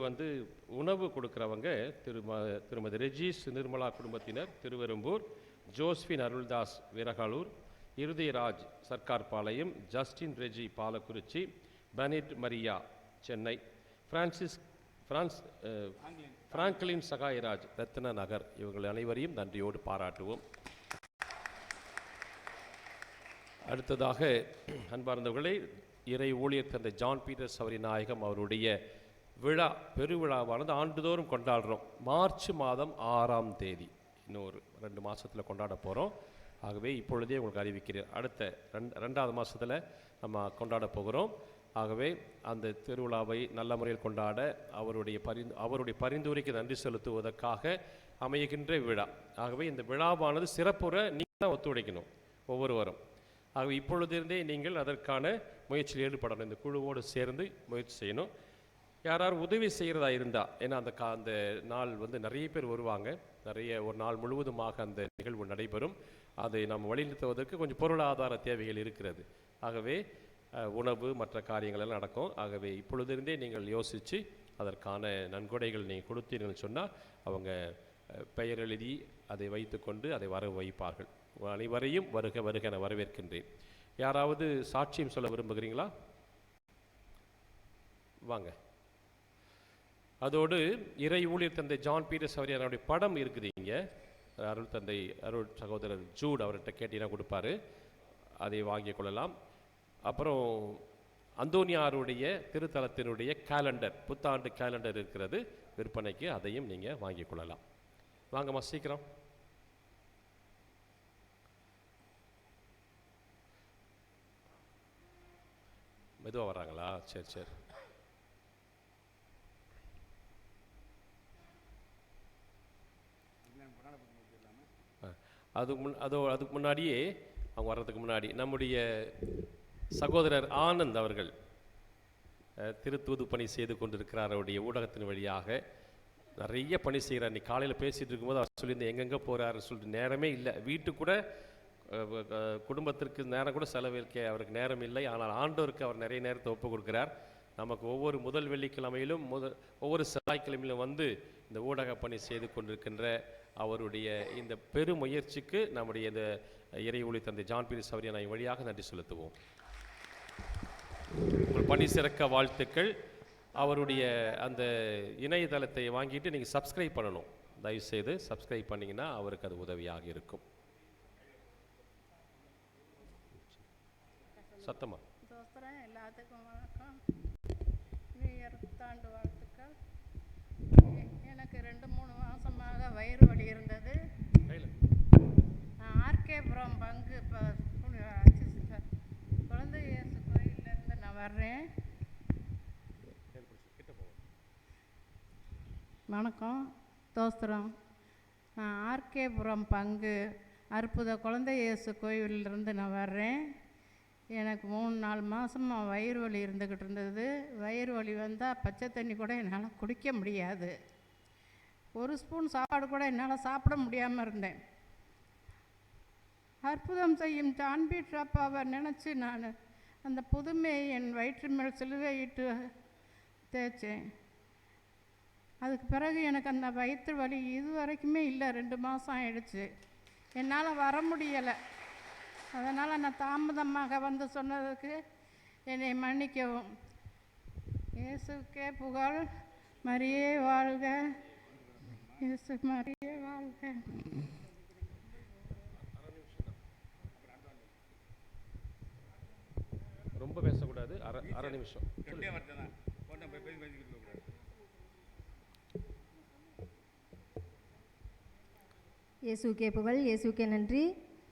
உணவு கொடுக்குறவங்க திருமதி ரெஜீஸ் நிர்மலா குடும்பத்தினர் திருவெரும்பூர், ஜோஸ்பின் அருள்தாஸ் வீரகாலூர், இருதயராஜ் சர்க்கார் பாளையம், ஜஸ்டின் ரெஜி பாலக்குறிச்சி, பெனிட் மரியா சென்னை, பிராங்க்லின் சகாயராஜ் ரத்ன நகர். இவர்கள் அனைவரையும் நன்றியோடு பாராட்டுவோம். அடுத்ததாக அன்பார்ந்தவர்களே, இறை ஊழியர் தந்தை ஜான் பீட்டர் சவரிநாயகம் அவருடைய பெருவிழாவானது ஆண்டுதோறும் கொண்டாடுறோம். மார்ச் மாதம் 6ஆம் தேதி, இன்னொரு 2 மாதத்தில் கொண்டாட போகிறோம். ஆகவே இப்பொழுதே உங்களுக்கு அறிவிக்கிறேன், அடுத்த 2வது மாதத்தில் நம்ம கொண்டாட போகிறோம். ஆகவே அந்த திருவிழாவை நல்ல முறையில் கொண்டாட அவருடைய பரிந்துரைக்கு நன்றி செலுத்துவதற்காக அமைகின்ற விழா. ஆகவே இந்த விழாவானது சிறப்புற நீங்கள் ஒத்துழைக்கணும் ஒவ்வொருவரும். ஆகவே இப்பொழுதிருந்தே நீங்கள் அதற்கான முயற்சியில் ஈடுபடணும். இந்த குழுவோடு சேர்ந்து முயற்சி செய்யணும். யாராவது உதவி செய்கிறதா இருந்தால், ஏன்னா அந்த நாள் நிறைய பேர் வருவாங்க, ஒரு நாள் முழுவதுமாக அந்த நிகழ்வு நடைபெறும். அதை நாம் வழிநடத்துவதற்கு கொஞ்சம் பொருளாதார தேவைகள் இருக்கிறது. ஆகவே உணவு மற்ற காரியங்கள் எல்லாம் நடக்கும். ஆகவே இப்பொழுதிருந்தே நீங்கள் யோசித்து அதற்கான நன்கொடைகள் நீங்கள் கொடுத்தீங்கன்னு சொன்னால் அவங்க பெயர் எழுதி அதை வைத்துக்கொண்டு அதை வர வைப்பார்கள். அனைவரையும் வருக வருக என வரவேற்கின்றேன். யாராவது சாட்சியம் சொல்ல விரும்புகிறீங்களா? வாங்க. அதோடு இறை ஊழியர் தந்தை ஜான் பீட்டர் சவரியாருடைய படம் இருக்குது இங்கே. அருள் சகோதரர் ஜூட் அவர்கிட்ட கேட்டீங்கன்னா கொடுப்பாரு, அதை வாங்கிக் கொள்ளலாம். அப்புறம் அந்தோனியாருடைய திருத்தலத்தினுடைய கேலண்டர், புத்தாண்டு கேலண்டர் இருக்கிறது விற்பனைக்கு, அதையும் நீங்கள் வாங்கிக் கொள்ளலாம். வாங்கம்மா சீக்கிரம். மெதுவாக வராங்களா? சரி. அதுக்கு முன்னாடியே அவங்க வர்றதுக்கு முன்னாடி நம்முடைய சகோதரர் ஆனந்த் அவர்கள் திருத்தூது பணி செய்து கொண்டிருக்கிறார். அவருடைய ஊடகத்தின் வழியாக நிறைய பணி செய்கிறார். இன்னைக்கு காலையில் பேசிகிட்டு இருக்கும்போது அவர் சொல்லியிருந்தேன் எங்கெங்கே போகிறாருன்னு சொல்லிட்டு நேரமே இல்லை, வீட்டுக்கு கூட குடும்பத்திற்கு நேரம் கூட செலவழிக்க அவருக்கு நேரம் இல்லை. ஆனால் ஆண்டவருக்கு அவர் நிறைய நேரத்தை ஒப்பு கொடுக்கிறார். நமக்கு ஒவ்வொரு முதல் வெள்ளிக்கிழமையிலும் ஒவ்வொரு செவ்வாய்க்கிழமையிலும் இந்த ஊடக பணி செய்து கொண்டிருக்கின்ற அவருடைய இந்த பெருமுயற்சிக்கு நம்முடைய இந்த இறை ஊழியர் தந்தை ஜான் பீட்டர் சவரியார் வழியாக நன்றி செலுத்துவோம். உங்கள் பணி சிறக்க வாழ்த்துக்கள். அவருடைய அந்த இணையதளத்தை வாங்கிட்டு நீங்கள் சப்ஸ்கிரைப் பண்ணணும். தயவுசெய்து சப்ஸ்கிரைப் பண்ணிங்கன்னா அவருக்கு அது உதவியாக இருக்கும். சத்தமா எல்லாத்துக்கும் வணக்கம். புத்தாண்டு வாழ்த்துக்கள். எனக்கு 2-3 மாதமாக வயிறு வலி இருந்தது. நான் ஆர்கேபுரம் பங்கு குழந்தை இயேசு கோயிலிருந்து நான் வர்றேன். வணக்கம், தோஸ்திரம். நான் ஆர்கேபுரம் பங்கு அற்புத குழந்தை இயேசு கோயிலிருந்து நான் வர்றேன். எனக்கு 3-4 மாதமாக வயிறு வலி இருந்துக்கிட்டு இருந்தது. வயிறு வலி வந்தால் பச்சை தண்ணி கூட என்னால் குடிக்க முடியாது. ஒரு ஸ்பூன் சாப்பாடு கூட என்னால் சாப்பிட முடியாமல் இருந்தேன். அற்புதம் செய்யும் ஜான் பீட்டர் அப்பாவை நினச்சி நான் அந்த புதுமையை என் வயிற்று மேல் சிலுவையிட்டு தேய்ச்சேன். அதுக்கு பிறகு எனக்கு அந்த வயிற்று வலி இது வரைக்குமே இல்லை. 2 மாதம் ஆயிடுச்சு. என்னால் வர முடியலை. அதனால் நான் தாமதமாக வந்து சொன்னதுக்கு என்னை மன்னிக்கவும். இயேசுக்கே புகழ். மரியே வாழ்க. இயேசு மரியே வாழ்க. ரொம்ப பேசக்கூடாது. அரை நிமிஷம். இயேசுக்கே புகழ். இயேசுக்கே நன்றி.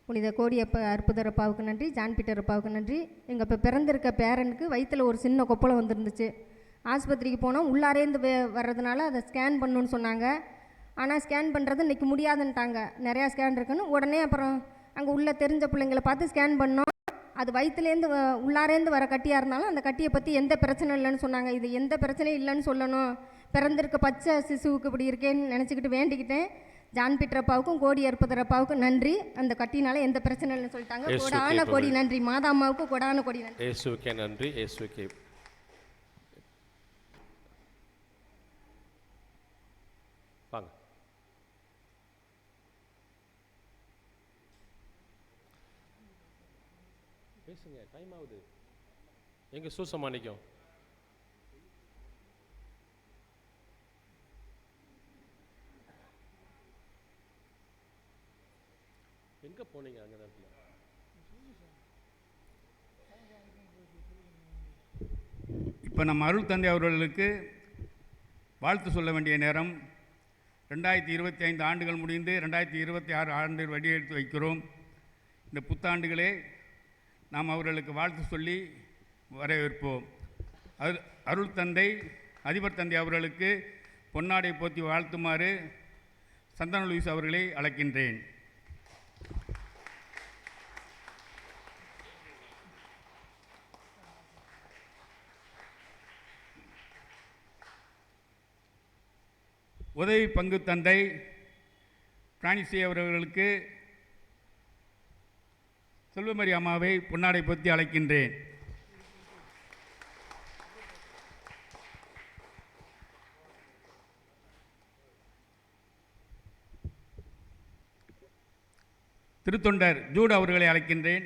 புனித கோடியப்ப அற்புதர் அப்பாவுக்கு நன்றி. ஜான் பீட்டர் அப்பாவுக்கு நன்றி. எங்கள் இப்போ பிறந்திருக்க பேரனுக்கு வயிற்றில் ஒரு சின்ன கொப்பளம் வந்துருந்துச்சு. ஆஸ்பத்திரிக்கு போனோம். உள்ளாரேந்து வர்றதுனால அதை ஸ்கேன் பண்ணணுன்னு சொன்னாங்க. ஆனால் ஸ்கேன் பண்ணுறது இன்றைக்கி முடியாதுன்ட்டாங்க. நிறையா ஸ்கேன் இருக்குன்னு. உடனே அப்புறம் அங்கே உள்ள தெரிஞ்ச பிள்ளைங்களை பார்த்து ஸ்கேன் பண்ணோம். அது வயிற்றுலேருந்து உள்ளாரேந்து வர கட்டியாக இருந்தாலும் அந்த கட்டியை பற்றி எந்த பிரச்சனை இல்லைன்னு சொன்னாங்க. இது எந்த பிரச்சனையும் இல்லைன்னு சொல்லணும். பிறந்திருக்க பச்சை சிசுவுக்கு இப்படி இருக்கேன்னு நினச்சிக்கிட்டு வேண்டிக்கிட்டேன். ஜான் பீட்டர் அப்பாவுக்கும் கோடி அற்புதர் அப்பாவுக்கும் நன்றி. அந்த கட்டினால எந்த பிரச்சனை இல்லைன்னு சொல்லிட்டாங்க. கொடான கோடி நன்றி. மாதா அம்மாவுக்கு கொடான கோடி நன்றி. இயேசுக்கே நன்றி. இயேசுக்கே. வாங்க. பேசுங்க, டைம் ஆகுது. எங்க சூசமாணிக்கம்? எங்க போனீங்க அந்த நேரத்தில்? இப்போ நம்ம அருள் தந்தை அவர்களுக்கு வாழ்த்து சொல்ல வேண்டிய நேரம். 2025 ஆண்டுகள் முடிந்து 2026 ஆண்டு வடிவெடுத்து வைக்கிறோம். இந்த புத்தாண்டுகளே நாம் அவர்களுக்கு வாழ்த்து சொல்லி வரவேற்போம். அருள் தந்தை அதிபர் தந்தை அவர்களுக்கு பொன்னாடை போத்தி வாழ்த்துமாறு சந்தன லூயிஸ் அவர்களை அழைக்கின்றேன். உதவி பங்கு தந்தை பிரான்சி அவர்களுக்கு செல்வமரி அம்மாவை பொன்னாடை போத்தி அழைக்கின்றேன். திருத்தொண்டர் ஜூட் அவர்களை அழைக்கின்றேன்.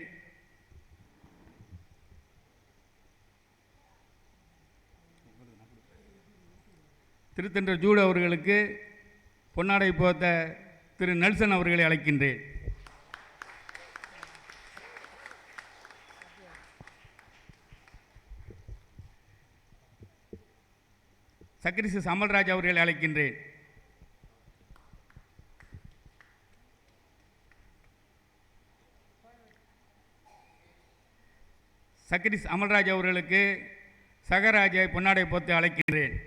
திருத்தொண்டர் ஜூட் அவர்களுக்கு பொன்னாடை போத்த திரு நெல்சன் அவர்களை அழைக்கின்றேன். சக்ரிஸ் அமல்ராஜ் அவர்களை அழைக்கின்றேன். சக்ரிஸ் அமல்ராஜ் அவர்களுக்கு சகராஜை பொன்னாடை போத்து அழைக்கின்றேன்.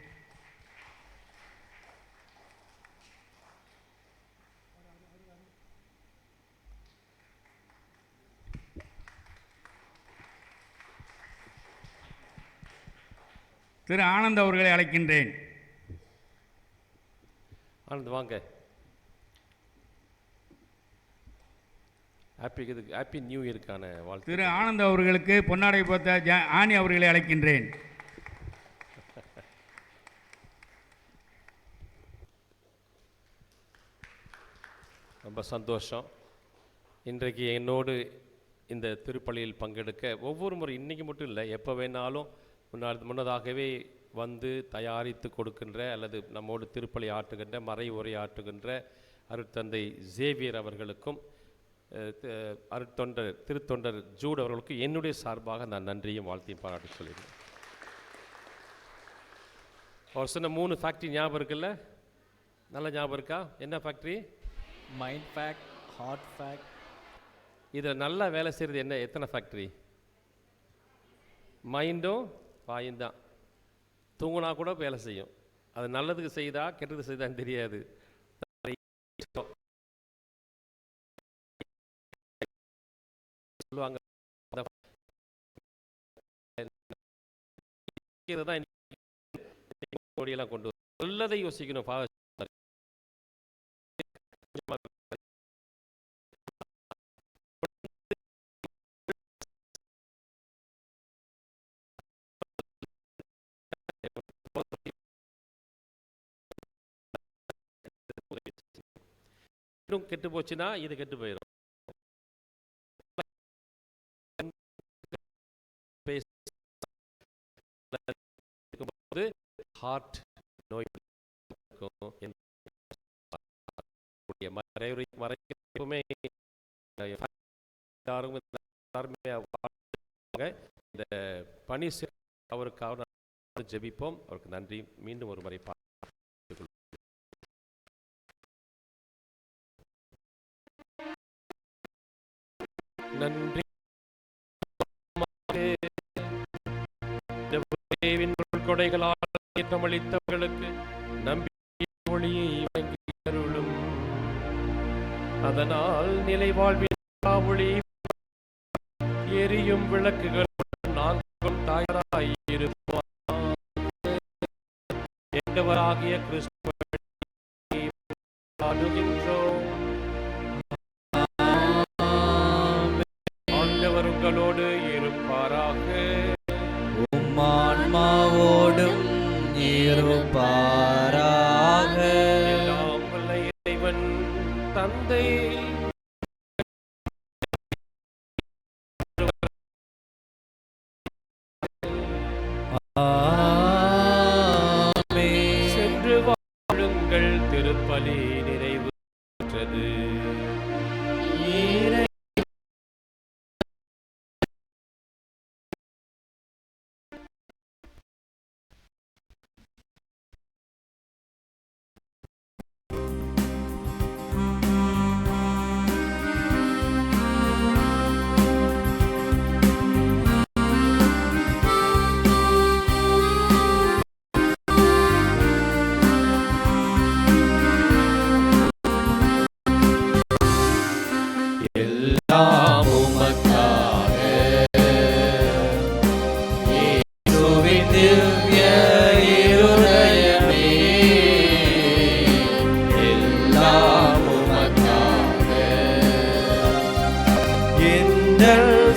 திரு ஆனந்த் அவர்களை அழைக்கின்றேன். ஆனந்த் வாங்க. ஹாப்பி நியூ இயருக்கான வாழ்த்து. திரு ஆனந்த் அவர்களுக்கு பொன்னாடை போத்த ஆனி அவர்களை அழைக்கின்றேன். ரொம்ப சந்தோஷம். இன்றைக்கு என்னோடு இந்த திருப்பலியில் பங்கெடுக்க ஒவ்வொரு முறை, இன்றைக்கி மட்டும் இல்லை, எப்போ வேணாலும் முன்னதாகவே வந்து தயாரித்து கொடுக்கின்ற அல்லது நம்மோடு திருப்பலி ஆற்றுகின்ற மறை உரை ஆற்றுகின்ற அருட்தந்தை ஜேவியர் அவர்களுக்கும் திருத்தொண்டர் ஜூட் அவர்களுக்கும் என்னுடைய சார்பாக நான் நன்றியும் வாழ்த்தையும் பாராட்டி சொல்லிடுறேன். அவர் சொன்ன 3 ஃபேக்ட்ரி ஞாபகம் இருக்குல்ல? நல்ல ஞாபகம் இருக்கா? என்ன factory? Mind fact, heart fact. இதில் நல்லா வேலை செய்கிறது என்ன? எத்தனை ஃபேக்ட்ரி? மைண்டும் வாயும் தான். தூங்கினா கூட வேலை செய்யும். அது நல்லதுக்கு செய்தா கெட்டது செய்தான்னு தெரியாது. சொல்லுவாங்க கோடியெல்லாம் கொண்டு நல்லதை யோசிக்கணும். கெட்டு போச்சுன்னா இது கெட்டு போயிடும். ஹார்ட் நோய் மறைப்புமே இந்த பணி அவருக்காக ஜெபிப்போம். அவருக்கு நன்றி. மீண்டும் ஒரு முறை நன்றி. கொடைகளால் ஏற்றமளித்தவர்களுக்கு நம்பிக்கை ஒளியை வழங்கி அருளும். அதனால் நிலை வாழ்வின் ஒளி எரியும் விளக்குகள் நாங்களும் தயாராயிருப்போம். என்றவராகிய கிறிஸ்துவை பாடுகின்றோம். ஆண்டவர் உங்களோடு இருப்பாராக. ஆன்மாவோடும் இருப்பாராக. எல்லாம் வல்ல இறைவன் தந்தை சென்று வாழுங்கள். திருப்பலி நிறைவு பெற்றது.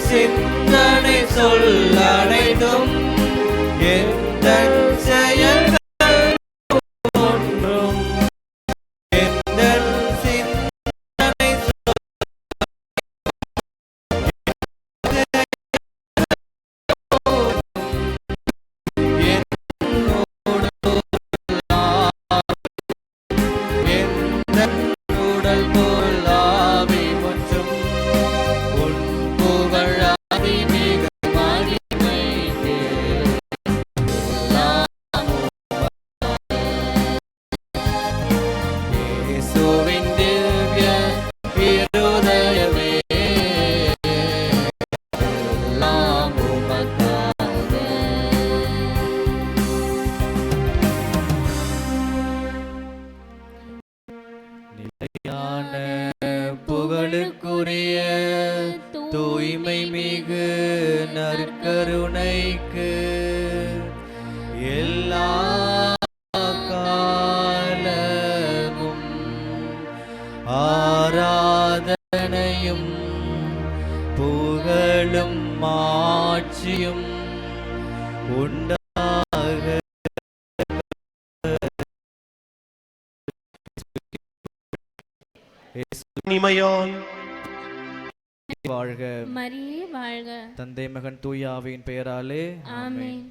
சிந்தனை சொல்லனைத்தும் எந்த செயல்கள் ஒன்றும் எந்த சிந்தனை உடல் பொருளாவி மற்றும் புகழுக்குரிய தூய்மை மிகு நற்கருணைக்கு எல்லா காலமும் ஆராதனையும் புகழும் ஆட்சியும் உண்டாக இனிமையால் வாழ்க. மரியே வாழ்க. தந்தை மகன் தூய ஆவியின் பெயராலே ஆமென்.